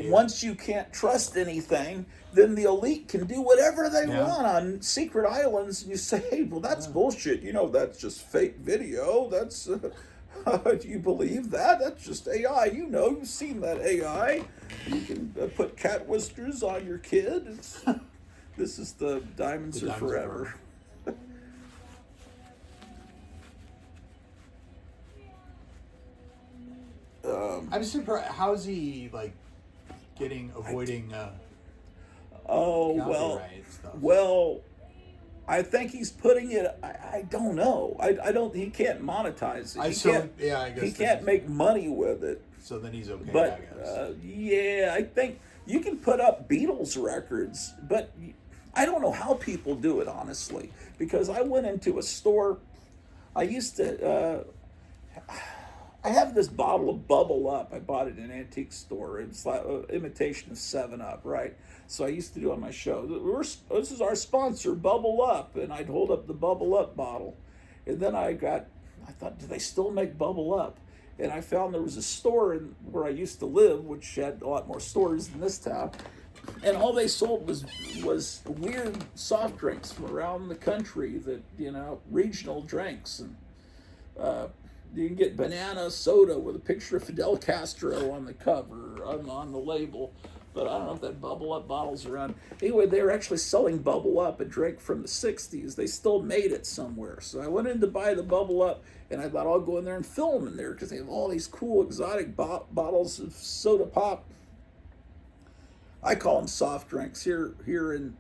Speaker 1: once you can't trust anything, then the elite can do whatever they want on secret islands, and you say, hey, well, that's bullshit. You know, that's just fake video. That's do you believe that? That's just AI. You know, you've seen that AI. You can put cat whiskers on your kid. This is the diamonds are forever.
Speaker 2: I'm surprised. How's he avoiding?
Speaker 1: Copyright stuff? Well, I think he's putting it. I don't know. I don't. He can't monetize it.
Speaker 2: I guess
Speaker 1: he can't make money with it.
Speaker 2: So then he's okay.
Speaker 1: But
Speaker 2: I guess.
Speaker 1: I think you can put up Beatles records, but I don't know how people do it, honestly. Because I went into a store. I used to. I have this bottle of Bubble Up. I bought it in an antique store. It's like an imitation of 7-Up, right? So I used to do on my show, this is our sponsor, Bubble Up. And I'd hold up the Bubble Up bottle. And then I thought, do they still make Bubble Up? And I found there was a store where I used to live, which had a lot more stores than this town. And all they sold was weird soft drinks from around the country that, regional drinks. And, you can get banana soda with a picture of Fidel Castro on the cover, on the label. But I don't know if that Bubble Up bottle's around. Anyway, they were actually selling Bubble Up, a drink from the 60s. They still made it somewhere. So I went in to buy the Bubble Up, and I thought I'll go in there and film in there because they have all these cool exotic bottles of soda pop. I call them soft drinks. Here in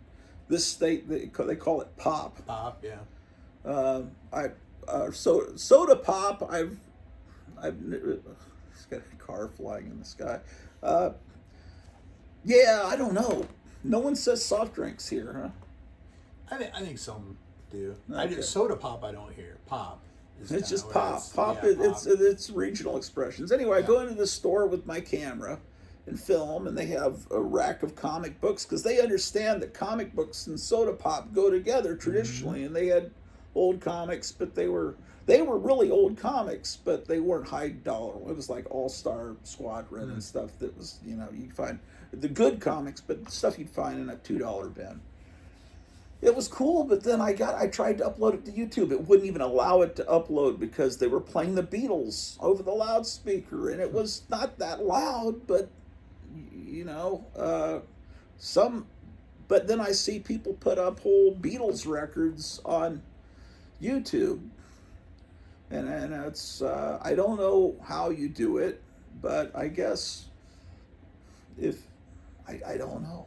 Speaker 1: this state, they call it pop.
Speaker 2: Pop, yeah.
Speaker 1: Soda pop. I've it's got a car flying in the sky. I don't know. No one says soft drinks here, huh?
Speaker 2: I think some do.
Speaker 1: Okay.
Speaker 2: Soda pop. I don't hear pop.
Speaker 1: It's just pop. Pop. It's regional expressions. Anyway, I go into the store with my camera, and film, and they have a rack of comic books because they understand that comic books and soda pop go together traditionally. And they had old comics, but they were really old comics, but they weren't high dollar. It was like All Star Squadron and stuff that was, you know, you'd find the good comics, but stuff you'd find in a $2 bin. It was cool, but then I tried to upload it to YouTube. It wouldn't even allow it to upload because they were playing the Beatles over the loudspeaker, and it was not that loud, but you know, but then I see people put up whole Beatles records on YouTube, and it's I don't know how you do it, but I guess if I don't know.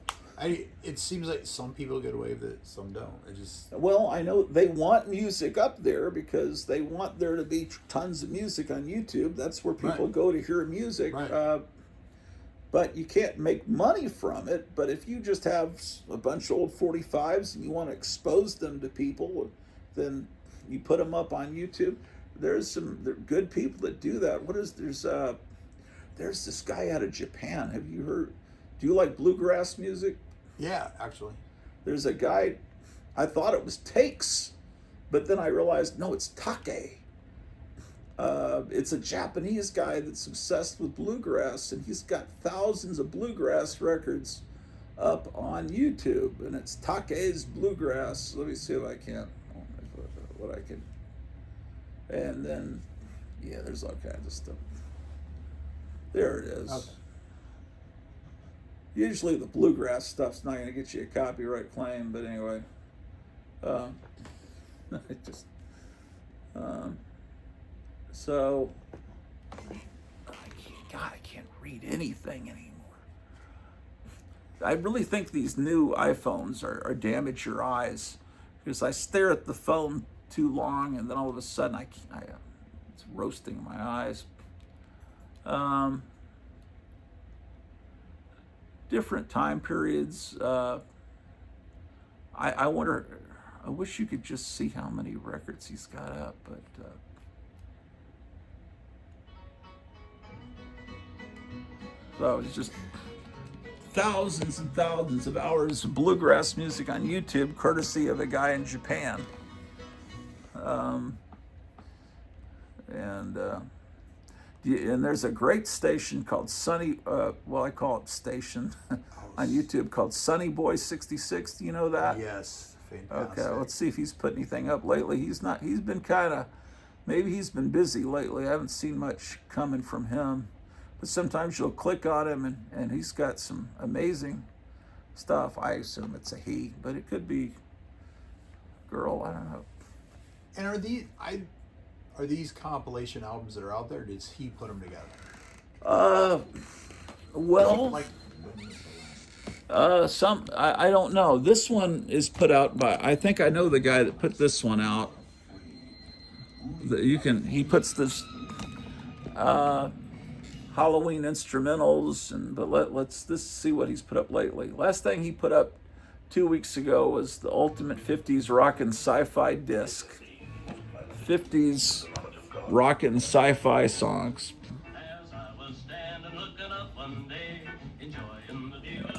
Speaker 2: It seems like some people get away with it, some don't. It just
Speaker 1: Well, I know they want music up there because they want there to be tons of music on YouTube. That's where people go to hear music.
Speaker 2: Right.
Speaker 1: But you can't make money from it. But if you just have a bunch of old 45s and you want to expose them to people, then you put them up on YouTube. There are good people that do that. There's this guy out of Japan. Have you heard? Do you like bluegrass music?
Speaker 2: Yeah, actually.
Speaker 1: There's a guy, I thought it was Takes, but then I realized, no, it's Take. It's a Japanese guy that's obsessed with bluegrass, and he's got thousands of bluegrass records up on YouTube, and it's Take's Bluegrass. Let me see if I can, what I can. And then, yeah, there's all kinds of stuff. There it is.
Speaker 2: Okay.
Speaker 1: Usually the bluegrass stuff's not going to get you a copyright claim, but anyway, so, God, I can't read anything anymore. I really think these new iPhones are damage your eyes, because I stare at the phone too long, and then all of a sudden it's roasting my eyes. Different time periods. I wonder. I wish you could just see how many records he's got up, but so it's just thousands and thousands of hours of bluegrass music on YouTube, courtesy of a guy in Japan. And there's a great station called Sunny, I call it station on YouTube called Sunny Boy 66. Do you know that?
Speaker 2: Yes, fantastic.
Speaker 1: Okay, let's see if he's put anything up lately. He's been maybe he's been busy lately. I haven't seen much coming from him. But sometimes you'll click on him and he's got some amazing stuff. I assume it's a he, but it could be girl, I don't know.
Speaker 2: And are these compilation albums that are out there? Or does he put them together?
Speaker 1: Well, I don't know. This one is put out by, I think I know the guy that put this one out. He puts this Halloween instrumentals, but let's see what he's put up lately. Last thing he put up 2 weeks ago was the Ultimate 50s Rockin' Sci-Fi disc. 50s rockin' sci-fi songs.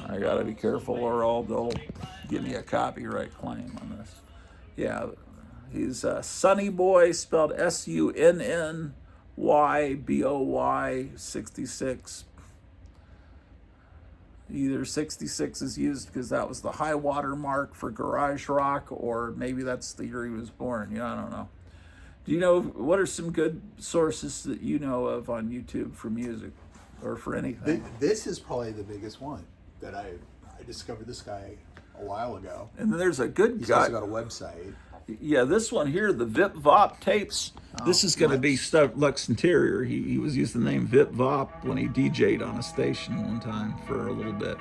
Speaker 1: I gotta be careful or they'll give me a copyright claim on this. Yeah, he's Sunny Boy, spelled SUNNYBOY 66. Either 66 is used because that was the high water mark for garage rock, or maybe that's the year he was born. I don't know. Do you know, what are some good sources that you know of on YouTube for music or for anything?
Speaker 2: This is probably the biggest one that I discovered this guy a while ago.
Speaker 1: And then there's a good
Speaker 2: He's
Speaker 1: guy.
Speaker 2: also got a website.
Speaker 1: Yeah, this one here, the Vip Vop tapes. This is going to be stuff Lux Interior. He was using the name Vip Vop when he DJ'd on a station one time for a little bit,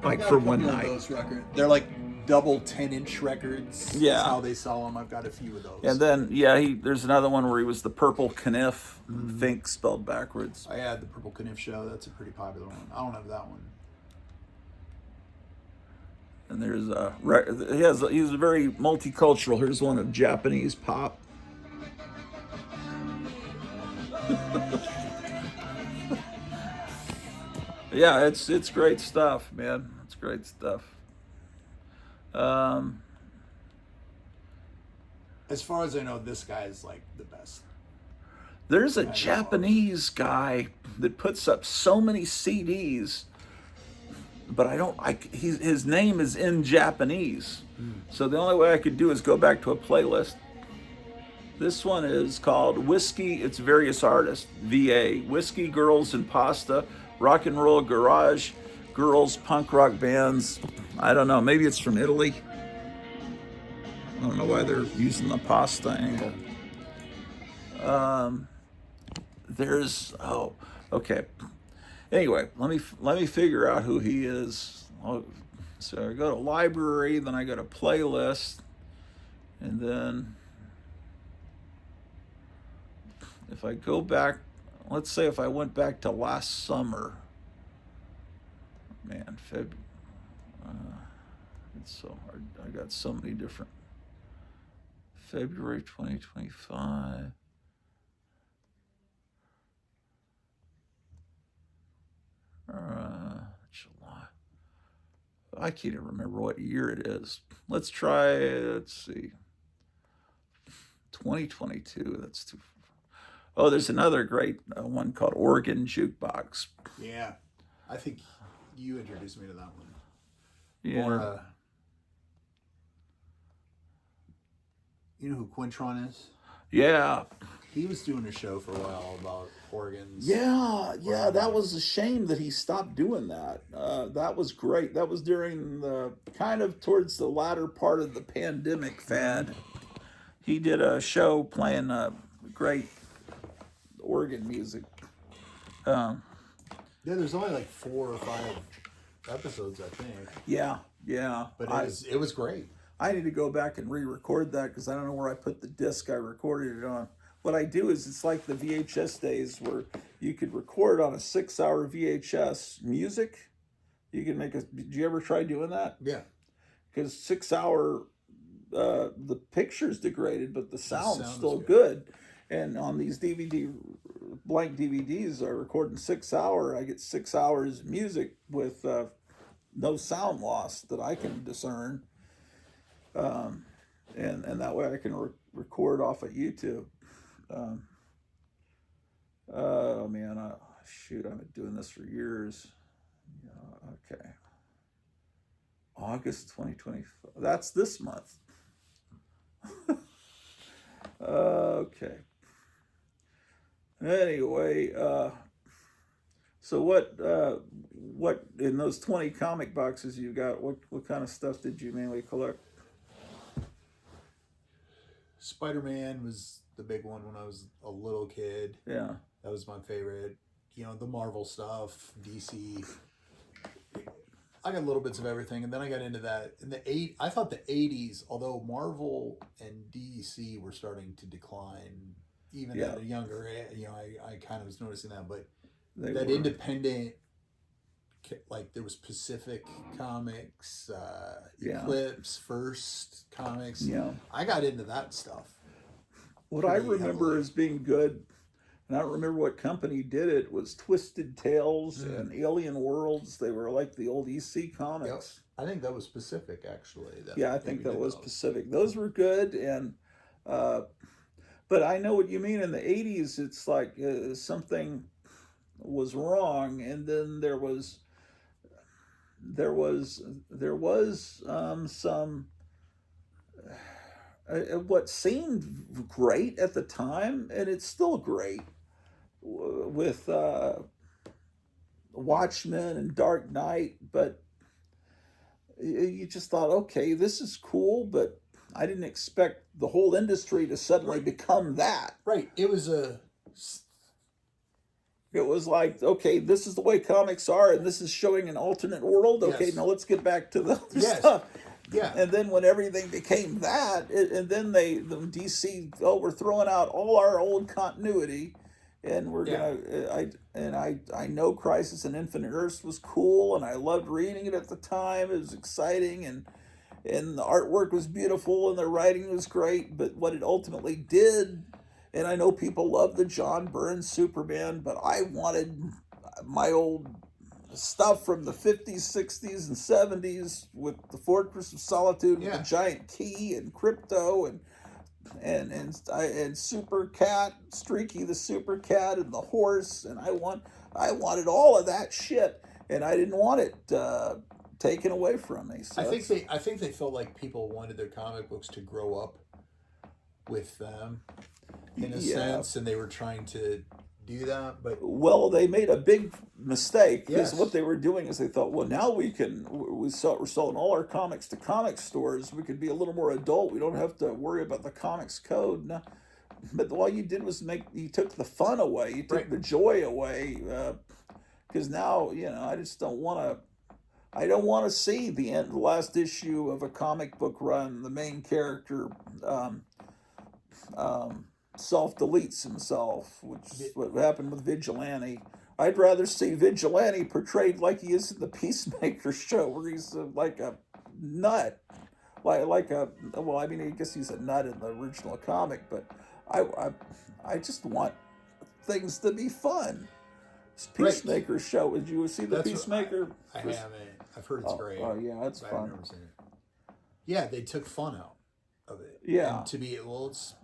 Speaker 1: like for one night.
Speaker 2: Those records. They're like double 10-inch records.
Speaker 1: Yeah.
Speaker 2: That's how they sell them. I've got a few of those.
Speaker 1: And then, there's another one where he was the Purple Kniff, think spelled backwards.
Speaker 2: I had the Purple Kniff show. That's a pretty popular one. I don't have that one.
Speaker 1: And there's he's very multicultural. Here's one of Japanese pop. Yeah, it's great stuff, man. It's great stuff. Um,
Speaker 2: As far as I know, this guy is like the best.
Speaker 1: there's a
Speaker 2: I know of.
Speaker 1: Japanese guy that puts up so many CDs, but I don't. His name is in Japanese, so the only way I could do is go back to a playlist. This one is called Whiskey. It's various artists. VA Whiskey Girls and Pasta, Rock and Roll Garage Girls, Punk Rock Bands. I don't know. Maybe it's from Italy. I don't know why they're using the pasta angle. There's okay. Anyway, let me figure out who he is. So I go to library, then I go to playlist, and then if I go back, let's say if I went back to last summer, man, it's so hard. I got so many different. February 2025. July. I can't even remember what year it is. Let's try, let's see. 2022. That's too. Oh, there's another great one called Organ Jukebox.
Speaker 2: Yeah, I think you introduced me to that one.
Speaker 1: Yeah.
Speaker 2: Or, you know who Quintron is?
Speaker 1: Yeah.
Speaker 2: He was doing a show for a while about organs.
Speaker 1: Yeah, that was a shame that he stopped doing that. That was great. That was during the kind of towards the latter part of the pandemic fad. He did a show playing great organ music.
Speaker 2: Yeah, there's only like 4 or 5 episodes, I think.
Speaker 1: Yeah.
Speaker 2: But it was great.
Speaker 1: I need to go back and re-record that because I don't know where I put the disc I recorded it on. What I do is it's like the VHS days where you could record on a 6-hour VHS music. You can make did you ever try doing that?
Speaker 2: Yeah.
Speaker 1: Because 6-hour, the picture's degraded, but the sound's still
Speaker 2: good.
Speaker 1: And on these blank DVDs, I record in 6-hour. I get 6 hours music with no sound loss that I can discern. And that way I can record off of YouTube. Oh man, I've been doing this for years. Okay. August 2024. That's this month. Okay. Anyway, so what in those 20 comic boxes you got? What kind of stuff did you mainly collect?
Speaker 2: Spider-Man was the big one when I was a little kid.
Speaker 1: Yeah.
Speaker 2: That was my favorite. You know, the Marvel stuff, DC. I got little bits of everything, and then I got into that. I thought the 80s, although Marvel and DC were starting to decline, even at a younger age, I kind of was noticing that, but independent, like there was Pacific Comics, Eclipse, First Comics.
Speaker 1: Yeah.
Speaker 2: I got into that stuff.
Speaker 1: What I remember as being good, and I don't remember what company did it, was Twisted Tales and Alien Worlds. They were like the old EC comics.
Speaker 2: Yep. I think that was Pacific, actually.
Speaker 1: I think that was Pacific. Those were good, and but I know what you mean. In the 80s, it's like something was wrong, and then there was some what seemed great at the time, and it's still great with Watchmen and Dark Knight, but you just thought, okay, this is cool, but I didn't expect the whole industry to suddenly become that.
Speaker 2: Right. It was
Speaker 1: like, okay, this is the way comics are, and this is showing an alternate world. Okay, now let's get back to the other stuff.
Speaker 2: Yeah.
Speaker 1: And then when everything became that, and then the DC, we're throwing out all our old continuity, and we're I know Crisis on Infinite Earths was cool, and I loved reading it at the time. It was exciting, and the artwork was beautiful, and the writing was great. But what it ultimately did, and I know people love the John Byrne Superman, but I wanted my old stuff from the 50s, 60s, and 70s with the Fortress of Solitude,
Speaker 2: Yeah.
Speaker 1: and the giant key, and Crypto, and Super Cat, Streaky the Super Cat, and the horse, and I wanted all of that shit, and I didn't want it taken away from me. So
Speaker 2: I think they felt like people wanted their comic books to grow up with them in a sense, and they were trying to do that. But
Speaker 1: well, they made a big mistake, because
Speaker 2: Yes.
Speaker 1: what they were doing is they thought, well, now we're selling all our comics to comic stores. We could be a little more adult. We don't have to worry about the comics code. No, but all you did was you took the fun away. You took
Speaker 2: Right.
Speaker 1: the joy away. Because now, I just don't want to. I don't want to see the last issue of a comic book run. The main character self-deletes himself, which is what happened with Vigilante. I'd rather see Vigilante portrayed like he is in the Peacemaker show, where he's like a nut, like a, well, I mean, I guess he's a nut in the original comic, but I just want things to be fun. Peacemaker show. Did you see the Peacemaker?
Speaker 2: I haven't. I've heard it's great.
Speaker 1: Oh yeah, it's
Speaker 2: I've
Speaker 1: fun.
Speaker 2: never seen it. Yeah, they took fun out of it.
Speaker 1: Yeah.
Speaker 2: And to be it's.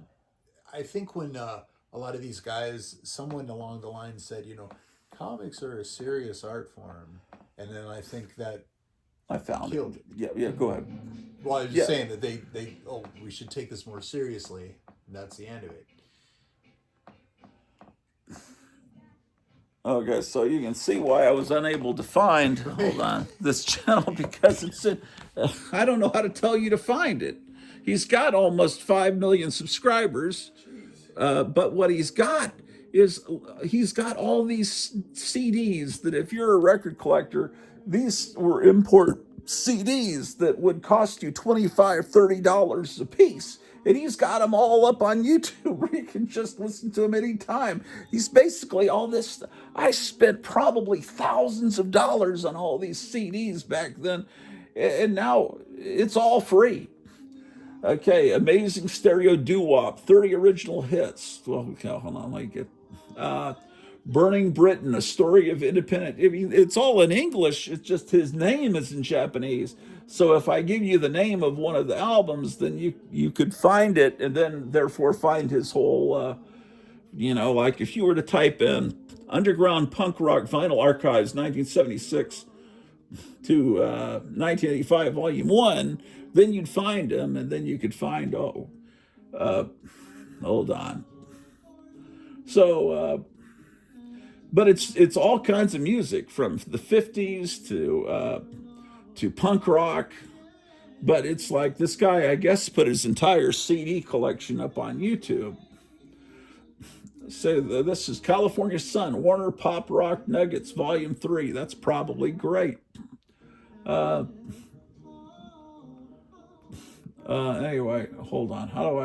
Speaker 2: I think when a lot of these guys, someone along the line said, comics are a serious art form, and then I think that
Speaker 1: I found
Speaker 2: killed
Speaker 1: it. Yeah. Go ahead.
Speaker 2: Well, I was just saying that they we should take this more seriously, and that's the end of it.
Speaker 1: Okay, so you can see why I was unable to find, hold on, this channel, because it's in, I don't know how to tell you to find it. He's got almost 5 million subscribers, but what he's got is he's got all these CDs that if you're a record collector, these were import CDs that would cost you $25, $30 a piece. And he's got them all up on YouTube where you can just listen to them anytime. He's basically all this. I spent probably thousands of dollars on all these CDs back then, and now it's all free. Okay, amazing stereo doo-wop, 30 original hits. Well, okay, hold on, let me get. Burning Britain, a story of independent. I mean, it's all in English. It's just his name is in Japanese. So if I give you the name of one of the albums, then you could find it, and then therefore find his whole. Like if you were to type in Underground Punk Rock Vinyl Archives 1976 to 1985 Volume 1, then you'd find him, and then you could find, hold on. So, but it's all kinds of music from the 50s to punk rock. But it's like this guy, I guess, put his entire CD collection up on YouTube. So this is California Sun, Warner Pop Rock Nuggets, Volume 3. That's probably great. Anyway, hold on. How do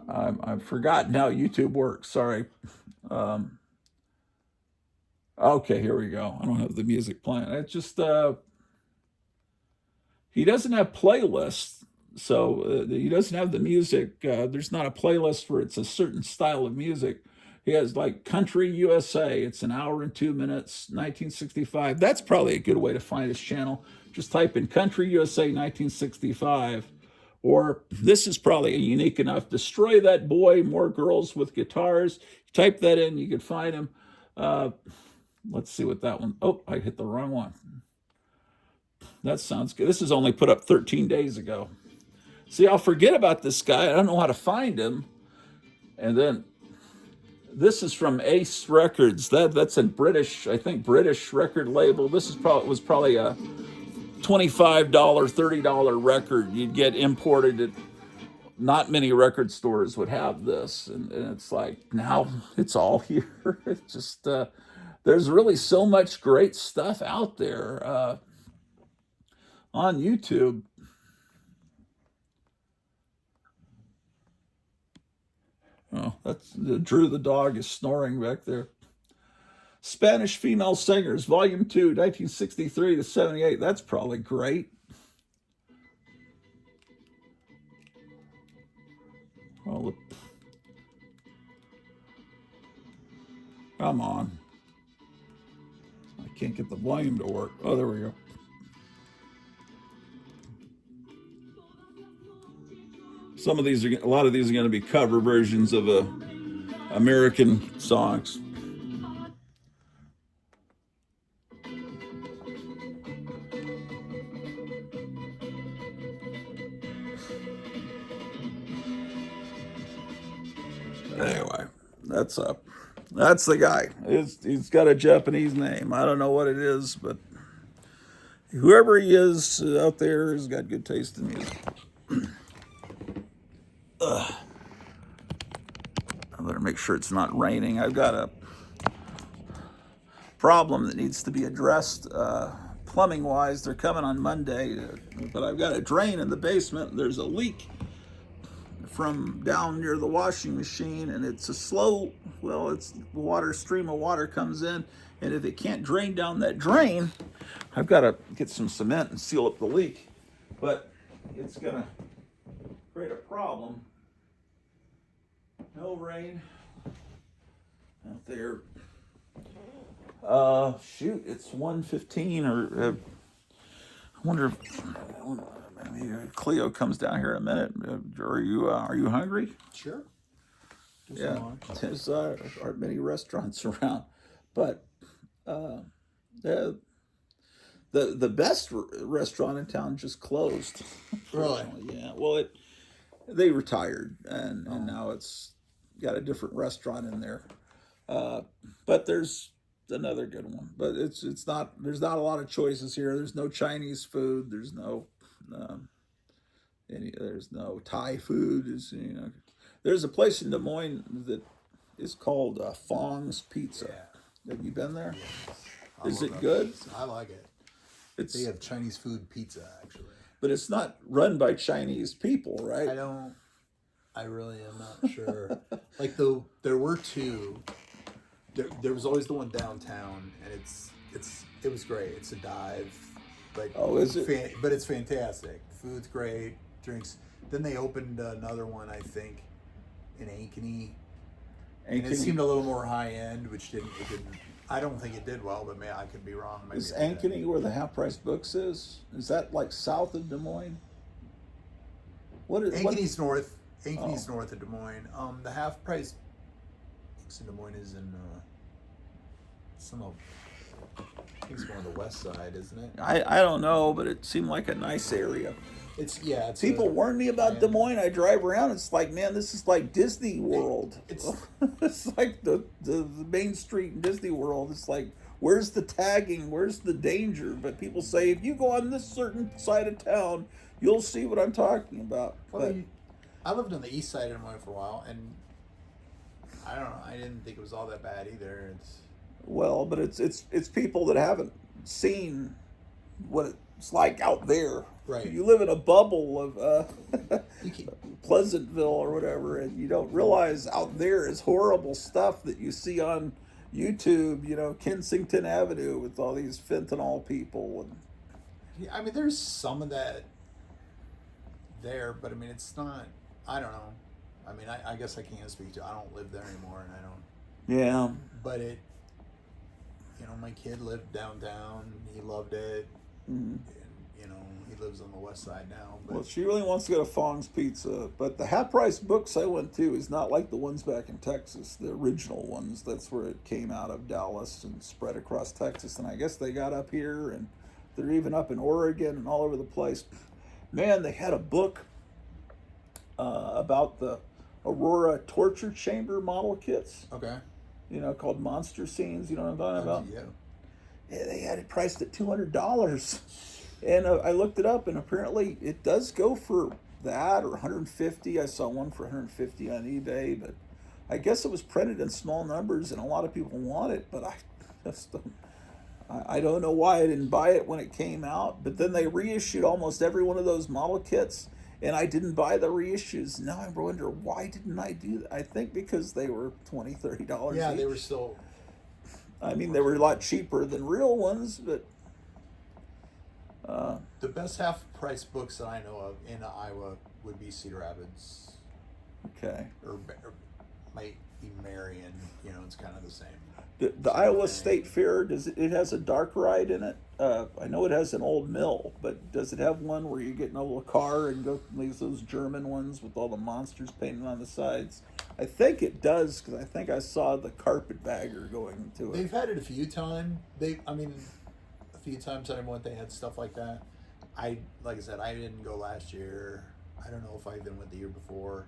Speaker 1: I've forgotten how YouTube works. Sorry. Okay, here we go. I don't have the music playing. It's just he doesn't have playlists, so he doesn't have the music. There's not a playlist where it's a certain style of music. He has like Country USA. It's an hour and 2 minutes, 1965. That's probably a good way to find his channel. Just type in Country USA 1965. Or this is probably unique enough. Destroy That Boy, More Girls with Guitars. Type that in, you can find him. Let's see what that one. Oh, I hit the wrong one. That sounds good. This is only put up 13 days ago. See, I'll forget about this guy. I don't know how to find him. And then this is from Ace Records. That's a British record label. This was probably a $25, $30 record. You'd get imported at not many record stores would have this, and it's like now it's all here. It's just there's really so much great stuff out there on YouTube. Oh, that's Drew the dog is snoring back there. Spanish Female Singers, Volume 2, 1963 to 78. That's probably great. Come on. I can't get the volume to work. Oh, there we go. Some of these are, a lot of these are going to be cover versions of American songs. Anyway, that's the guy. He's got a Japanese name. I don't know what it is, but whoever he is out there has got good taste in music. I better make sure it's not raining. I've got a problem that needs to be addressed plumbing wise. They're coming on Monday, but I've got a drain in the basement. And there's a leak from down near the washing machine, and it's a slow, well, it's water, stream of water comes in, and if it can't drain down that drain, I've got to get some cement and seal up the leak, but it's gonna create a problem. No rain out there. Shoot, it's 1:15, or I wonder if maybe Cleo comes down here in a minute. Are you hungry?
Speaker 2: Sure.
Speaker 1: Yeah, there's aren't many restaurants around, but the best restaurant in town just closed.
Speaker 2: Really?
Speaker 1: Yeah. Well, they retired, and now it's got a different restaurant in there. But there's another good one. But it's not. There's not a lot of choices here. There's no Chinese food. There's no there's no Thai food. There's a place in Des Moines that is called Fong's Pizza. Yeah. Have you been there?
Speaker 2: Yes.
Speaker 1: Is it good?
Speaker 2: I like it. They have Chinese food pizza, actually.
Speaker 1: But it's not run by Chinese people, right?
Speaker 2: I really am not sure. Like, there were two. There was always the one downtown, and it was great. It's a dive, but
Speaker 1: is it?
Speaker 2: But it's fantastic. Food's great, drinks. Then they opened another one, I think, in Ankeny. And it seemed a little more high end, which didn't. I don't think it did well, but maybe I could be wrong. Maybe
Speaker 1: is Ankeny where the Half Price Books is? Is that like south of Des Moines?
Speaker 2: Ankeny's north. Ankeny's north of Des Moines. The Half Price Books in Des Moines is in I think it's more on the west side, isn't it?
Speaker 1: I don't know, but it seemed like a nice area.
Speaker 2: It's
Speaker 1: People warn me about Des Moines. I drive around. It's like, man, this is like Disney World. It's like the main street in Disney World. It's like, where's the tagging? Where's the danger? But people say, if you go on this certain side of town, you'll see what I'm talking about.
Speaker 2: Well, I lived on the east side of Des Moines for a while, and I don't know. I didn't think it was all that bad either.
Speaker 1: But it's people that haven't seen what it's like out there.
Speaker 2: Right.
Speaker 1: You live in a bubble of Pleasantville or whatever, and you don't realize out there is horrible stuff that you see on YouTube. Kensington Avenue with all these fentanyl people.
Speaker 2: Yeah, I mean, there's some of that there, but I mean, it's not. I don't know. I mean, I guess I can't speak to. I don't live there anymore, and I don't.
Speaker 1: Yeah.
Speaker 2: But my kid lived downtown. He loved it.
Speaker 1: Mm-hmm.
Speaker 2: And, he lives on the west side now. But.
Speaker 1: Well, she really wants to go to Fong's Pizza, but the Half Price Books I went to is not like the ones back in Texas, the original ones. That's where it came out of, Dallas, and spread across Texas. And I guess they got up here, and they're even up in Oregon and all over the place. Man, they had a book about the Aurora torture chamber model kits.
Speaker 2: Okay.
Speaker 1: Called Monster Scenes. You know what I'm talking about?
Speaker 2: Yeah.
Speaker 1: They had it priced at $200. And I looked it up, and apparently it does go for that, or $150. I saw one for $150 on eBay, but I guess it was printed in small numbers, and a lot of people want it, but I don't know why I didn't buy it when it came out. But then they reissued almost every one of those model kits, and I didn't buy the reissues. Now I wonder, why didn't I do that? I think because they were $20, $30
Speaker 2: Yeah,
Speaker 1: each.
Speaker 2: they were still...
Speaker 1: I mean, they were a lot cheaper than real ones, but...
Speaker 2: the best half-price books that I know of in Iowa would be Cedar Rapids.
Speaker 1: Okay.
Speaker 2: Or might be Marion. It's kind of the same.
Speaker 1: The Iowa State Fair, it has a dark ride in it? I know it has an old mill, but does it have one where you get in a little car and go those German ones with all the monsters painted on the sides? I think it does, because I think I saw the carpetbagger going to it.
Speaker 2: They've had it a few times. A few times I went, they had stuff like that. Like I said, I didn't go last year. I don't know if I even went the year before.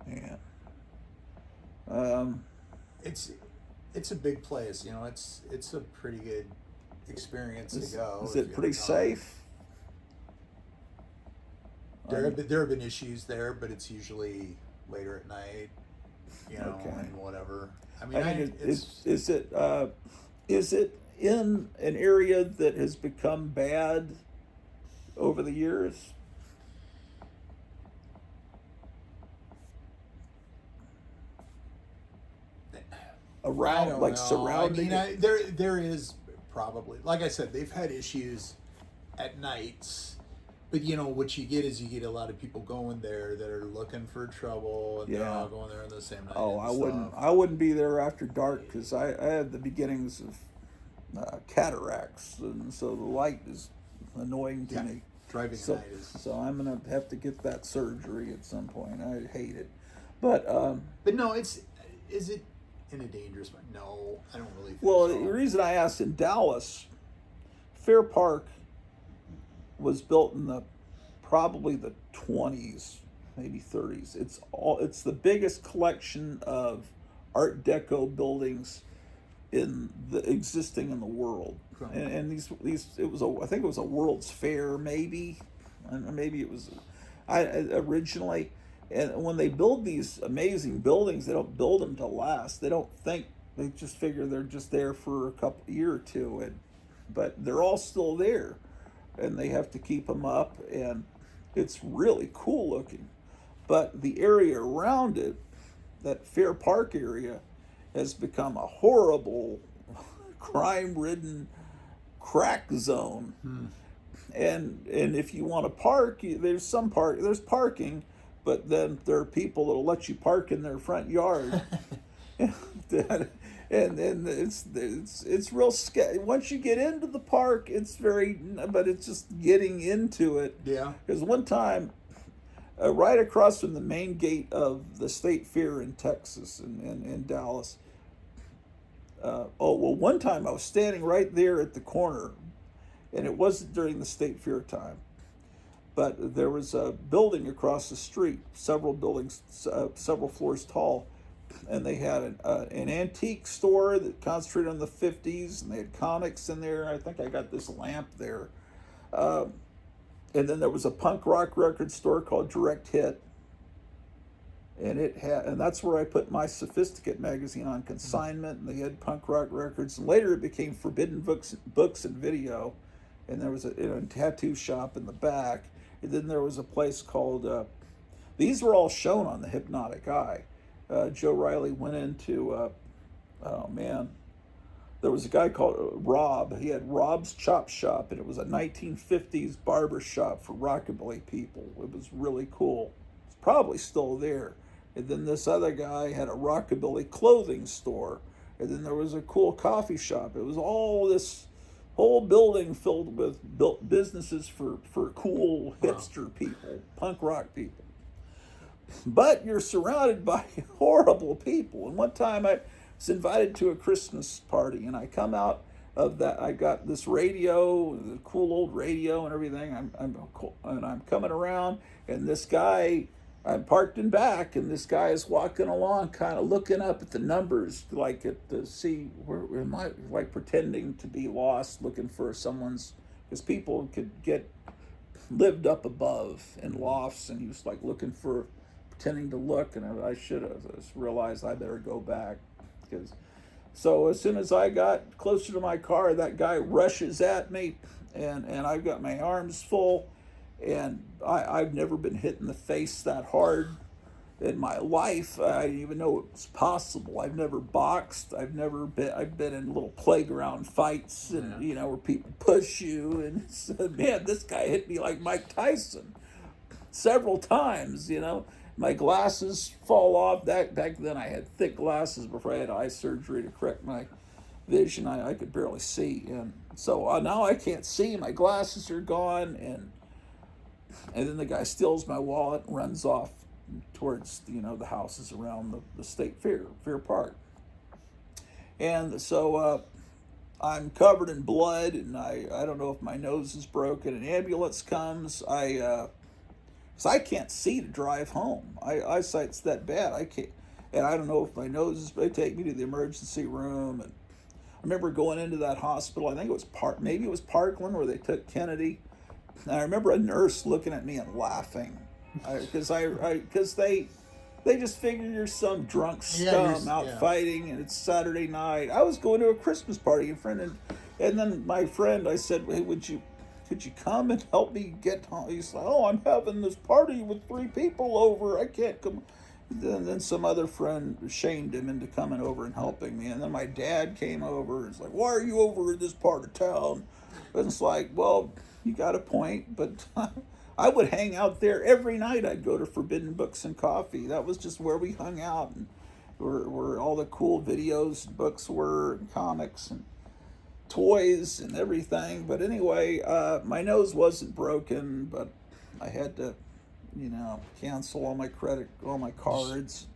Speaker 1: Yeah.
Speaker 2: It's a big place, you know. It's a pretty good experience to go.
Speaker 1: Is it pretty safe?
Speaker 2: There have been issues there, but it's usually later at night, you know, and whatever. I mean,
Speaker 1: is it in an area that has become bad over the years? Around, like
Speaker 2: know.
Speaker 1: surrounding.
Speaker 2: I mean, there is probably, like I said, they've had issues at nights, but you know what you get is you get a lot of people going there that are looking for trouble, and they're all going there on the same night.
Speaker 1: Oh, I wouldn't be there after dark, because I had the beginnings of cataracts, and so the light is annoying to me.
Speaker 2: Driving at night is.
Speaker 1: So I'm gonna have to get that surgery at some point. I hate it, but
Speaker 2: no, is it in a dangerous way? No, I don't really think
Speaker 1: well,
Speaker 2: so.
Speaker 1: the reason I asked, in Dallas, Fair Park was built in probably the 20s, maybe 30s. It's the biggest collection of Art Deco buildings existing in the world. And these I think it was a World's Fair, maybe it was originally. And when they build these amazing buildings, they don't build them to last. They just figure they're just there for a year or two, but they're all still there, and they have to keep them up, and it's really cool looking. But the area around it, that Fair Park area, has become a horrible, crime-ridden crack zone. And if you want to park, there's parking. But then there are people that'll let you park in their front yard, and it's real scary. Once you get into the park, but it's just getting into it. Yeah. Because one time, right across from the main gate of the State Fair in Texas, in Dallas. One time I was standing right there at the corner, and it wasn't during the State Fair time. But there was a building across the street, several buildings, several floors tall, and they had an antique store that concentrated on the 50s, and they had comics in there. I think I got this lamp there. And then there was a punk rock record store called Direct Hit, and that's where I put my Sophisticate magazine on consignment, and they had punk rock records. And later it became Forbidden Books and Video, and there was a tattoo shop in the back. And then there was a place called, these were all shown on the Hypnotic Eye. Joe Riley went into, there was a guy called Rob. He had Rob's Chop Shop, and it was a 1950s barber shop for rockabilly people. It was really cool. It's probably still there. And then this other guy had a rockabilly clothing store. And then there was a cool coffee shop. It was all this whole building filled with businesses for cool hipster people, punk rock people. But you're surrounded by horrible people. And one time I was invited to a Christmas party, and I come out of that. I got this radio, the cool old radio and everything. I'm coming around, and this guy, I'm parked in back, and this guy is walking along, kind of looking up at the numbers, like to see where am I, like pretending to be lost, looking for someone's, because people lived up above in lofts, and he was like looking for, pretending to look, and I should have realized I better go back, so as soon as I got closer to my car, that guy rushes at me, and I've got my arms full. And I've never been hit in the face that hard in my life. I didn't even know it was possible. I've never boxed. I've been in little playground fights, and where people push you. And man, this guy hit me like Mike Tyson several times. my glasses fall off. Back then I had thick glasses before I had eye surgery to correct my vision. I could barely see, and so now I can't see. My glasses are gone, and then the guy steals my wallet and runs off towards the houses around the state fair park. And so I'm covered in blood, and I don't know if my nose is broken. An ambulance comes. So I can't see to drive home. Eyesight's that bad. I can't, and I don't know if my nose is. They take me to the emergency room, and I remember going into that hospital. I think it was maybe it was Parkland where they took Kennedy. And I remember a nurse looking at me and laughing, because they just figure you're some drunk scum out fighting, and it's Saturday night. I was going to a Christmas party, and then my friend, I said, hey, could you come and help me get home? He's like, oh, I'm having this party with 3 people over. I can't come. Then some other friend shamed him into coming over and helping me. And then my dad came over. It's like, why are you over in this part of town? And it's like, well, you got a point. But I would hang out there every night. I'd go to Forbidden Books and Coffee. That was just where we hung out, and where all the cool videos and books were, and comics and toys and everything. But anyway, my nose wasn't broken, but I had to, cancel all my cards.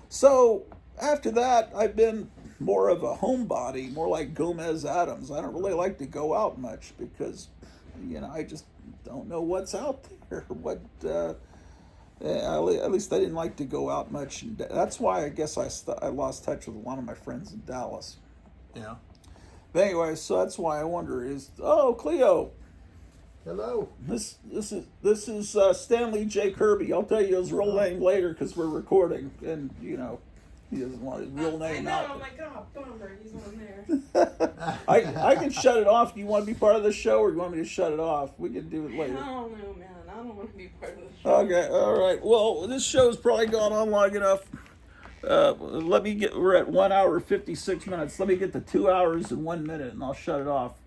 Speaker 1: So after that, I've been more of a homebody, more like Gomez Adams. I don't really like to go out much because, I just don't know what's out there. At least I didn't like to go out much, and that's why I guess I lost touch with a lot of my friends in Dallas.
Speaker 2: Yeah.
Speaker 1: But anyway, so that's why I wonder Cleo.
Speaker 2: Hello.
Speaker 1: This is Stanley J. Kirby. I'll tell you his real name later because we're recording, and he doesn't want his real name out.
Speaker 6: I'm like, oh, bummer, he's on there.
Speaker 1: I can shut it off. Do you want to be part of the show, or do you want me to shut it off? We can do it later.
Speaker 6: I don't know, man. I don't want to be part of the show.
Speaker 1: Okay, all right. Well, this show's probably gone on long enough. We're at 1 hour 56 minutes. Let me get to 2 hours and 1 minute, and I'll shut it off.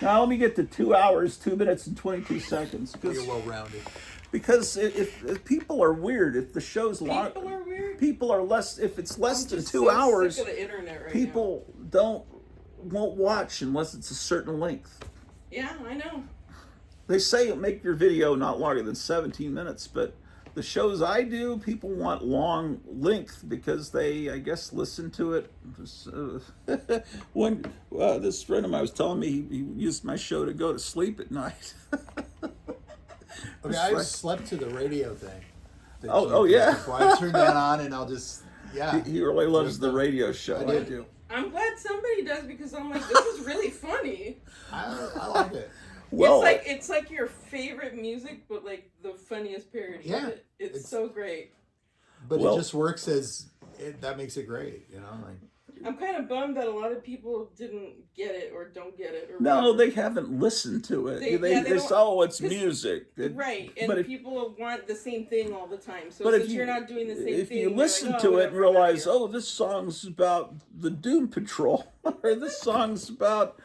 Speaker 1: Now let me get to 2 hours, 2 minutes, and 22 seconds.
Speaker 2: You're well-rounded.
Speaker 1: Because if people are weird, if the show's long,
Speaker 6: People are weird.
Speaker 1: People are less. If it's less
Speaker 6: I'm
Speaker 1: than
Speaker 6: just
Speaker 1: 2
Speaker 6: so
Speaker 1: hours,
Speaker 6: sick of the internet right
Speaker 1: people won't watch unless it's a certain length.
Speaker 6: Yeah, I know.
Speaker 1: They say make your video not longer than 17 minutes, but the shows I do, people want long length because they, I guess, listen to it. When this friend of mine was telling me he used my show to go to sleep at night.
Speaker 2: Okay, I slept to the radio thing.
Speaker 1: Yeah.
Speaker 2: So I turn that on and I'll just,
Speaker 1: He really loves the radio show. I do.
Speaker 6: I'm glad somebody does because I'm like, this is really funny.
Speaker 2: I like it.
Speaker 1: Well,
Speaker 6: it's like your favorite music, but like the funniest parody.
Speaker 2: Yeah,
Speaker 6: it's so great.
Speaker 2: But it just works that makes it great, like.
Speaker 6: I'm kind of bummed that a lot of people didn't get it or don't get it. Or
Speaker 1: no,
Speaker 6: whatever.
Speaker 1: they haven't listened to it. They
Speaker 6: don't,
Speaker 1: it's music.
Speaker 6: Right, and people want the same thing all the time. So
Speaker 1: but
Speaker 6: since you're not doing the same thing,
Speaker 1: if you listen
Speaker 6: like,
Speaker 1: to it and realize, this song's about the Doom Patrol, or this song's about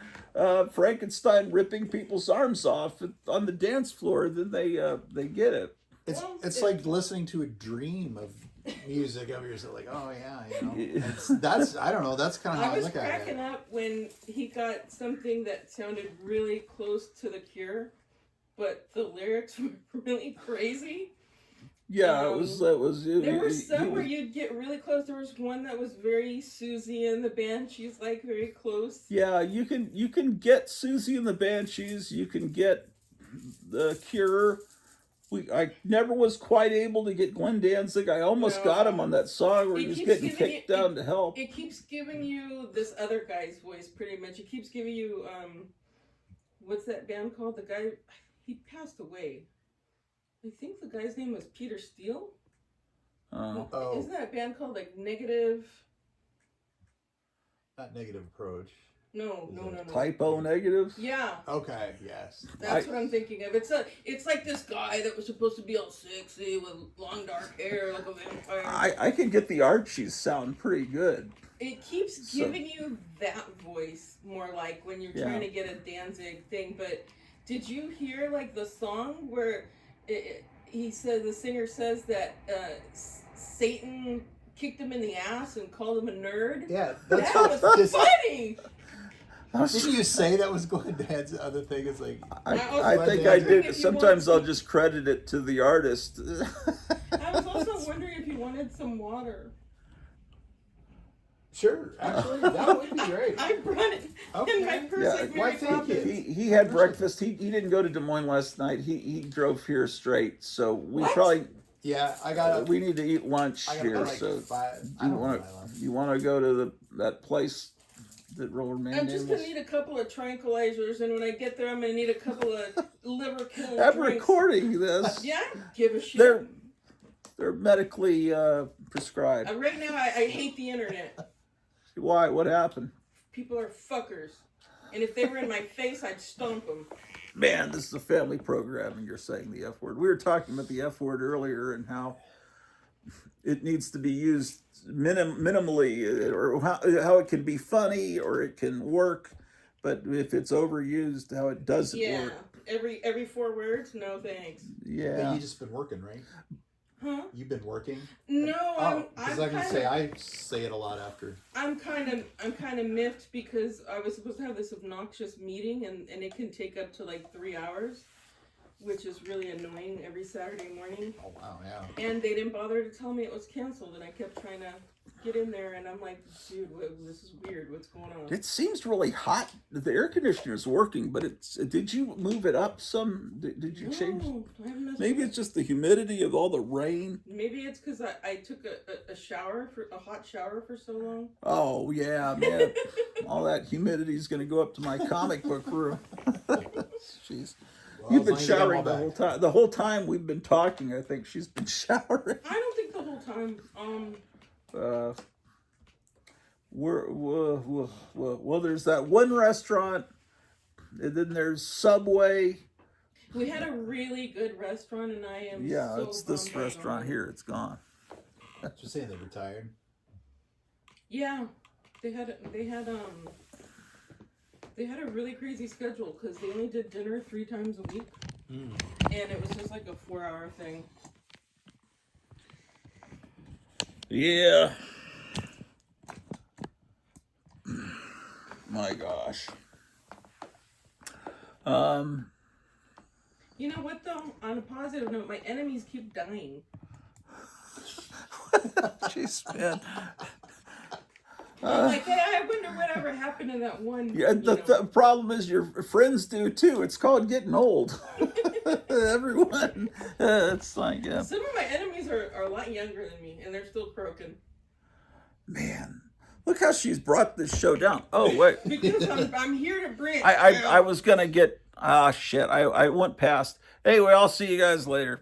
Speaker 1: Frankenstein ripping people's arms off on the dance floor, then they get it.
Speaker 2: It's like listening to a dream of music of yourself, like, oh yeah, that's I don't know, that's kind of how I look at it.
Speaker 6: I was cracking up when he got something that sounded really close to The Cure, but the lyrics were really crazy.
Speaker 1: Yeah, it was.
Speaker 6: There were some where you'd get really close. There was one that was very Susie and the Banshees, like very close.
Speaker 1: Yeah, you can get Susie and the Banshees. You can get The Cure. I never was quite able to get Glenn Danzig. I almost got him on that song where he was getting kicked down to help.
Speaker 6: It keeps giving you this other guy's voice, pretty much. It keeps giving you, what's that band called? The guy, he passed away. I think the guy's name was Peter Steele. Isn't that a band called like Negative?
Speaker 2: Not Negative Approach.
Speaker 6: No.
Speaker 1: Typo Negative?
Speaker 6: Yeah.
Speaker 2: Okay, yes.
Speaker 6: That's what I'm thinking of. It's like this guy that was supposed to be all sexy with long dark hair like a vampire.
Speaker 1: I can get the Archies sound pretty good.
Speaker 6: It keeps giving you that voice more like when you're trying to get a Danzig thing. But did you hear like the song where he said the singer says that Satan kicked him in the ass and called him a nerd.
Speaker 2: Yeah, that's
Speaker 6: That was funny.
Speaker 2: Didn't you say that was Glenn Danzig's other thing? Is like
Speaker 1: I think I did. Sometimes I'll just credit it to the artist.
Speaker 6: I was also wondering if you wanted some water.
Speaker 2: sure, actually, that would be great.
Speaker 6: I brought it in my purse.
Speaker 1: Yeah,
Speaker 6: like
Speaker 2: why
Speaker 6: Mary
Speaker 2: thank you.
Speaker 6: Poppins.
Speaker 1: He had breakfast. He didn't go to Des Moines last night. He drove here straight. So we probably
Speaker 2: Yeah, I got.
Speaker 1: we need to eat lunch
Speaker 2: I got
Speaker 1: here.
Speaker 2: like
Speaker 1: So
Speaker 2: 5. I don't know.
Speaker 1: you want to go to that place that Roller Man
Speaker 6: I'm just
Speaker 1: named
Speaker 6: gonna need a couple of tranquilizers, and when I get there, I'm gonna need a couple of liver killing
Speaker 1: I'm
Speaker 6: drinks.
Speaker 1: recording this.
Speaker 6: Yeah, give a shit.
Speaker 1: They're medically prescribed.
Speaker 6: Right now, I hate the internet.
Speaker 1: Why? What happened?
Speaker 6: People are fuckers, and if they were in my face, I'd stomp them.
Speaker 1: Man, this is a family program, and you're saying the F word. We were talking about the F word earlier and how it needs to be used minimally, or how it can be funny or it can work, but if it's overused, how it doesn't work.
Speaker 6: Every 4 words, no thanks.
Speaker 1: Yeah.
Speaker 2: But you just been working, right?
Speaker 6: Huh?
Speaker 2: You've been working.
Speaker 6: No,
Speaker 2: because I can say I say it a lot after.
Speaker 6: I'm kind of miffed because I was supposed to have this obnoxious meeting and it can take up to like 3 hours, which is really annoying every Saturday morning.
Speaker 2: Oh wow, yeah.
Speaker 6: And they didn't bother to tell me it was canceled, and I kept trying to get in there, and I'm like, dude, this is weird. What's going on?
Speaker 1: It seems really hot. The air conditioner's working, but did you move it up some? Did you change?
Speaker 6: I haven't
Speaker 1: Maybe it's just the humidity of all the rain.
Speaker 6: Maybe it's because I took a hot shower for so long.
Speaker 1: Oh yeah, man. All that humidity is going to go up to my comic book room. Jeez.
Speaker 2: Well,
Speaker 1: You've been
Speaker 2: as long as you got
Speaker 1: showering
Speaker 2: them
Speaker 1: the
Speaker 2: all
Speaker 1: whole
Speaker 2: back.
Speaker 1: time. The whole time we've been talking, I think she's been showering.
Speaker 6: I don't think the whole time.
Speaker 1: Well, there's that one restaurant, and then there's Subway.
Speaker 6: We had a really good restaurant, and I am
Speaker 1: Yeah,
Speaker 6: so
Speaker 1: it's this
Speaker 6: bummed out
Speaker 1: restaurant
Speaker 6: on it.
Speaker 1: here. It's gone.
Speaker 2: Just saying they retired.
Speaker 6: Yeah, they had a really crazy schedule because they only did dinner 3 times a week, and it was just like a 4-hour thing.
Speaker 1: Yeah. My gosh.
Speaker 6: You know what though? On a positive note, my enemies keep dying.
Speaker 1: Jeez, man.
Speaker 6: I'm like, hey, I wonder whatever happened to that one.
Speaker 1: Yeah, the problem is your friends do too. It's called getting old. Everyone. It's like, yeah.
Speaker 6: Some of my enemies are a lot younger than me, and they're still croaking.
Speaker 1: Man, look how she's brought this show down. Oh, wait.
Speaker 6: Because I'm here to bring.
Speaker 1: I was going to get, shit. I went past. Anyway, I'll see you guys later.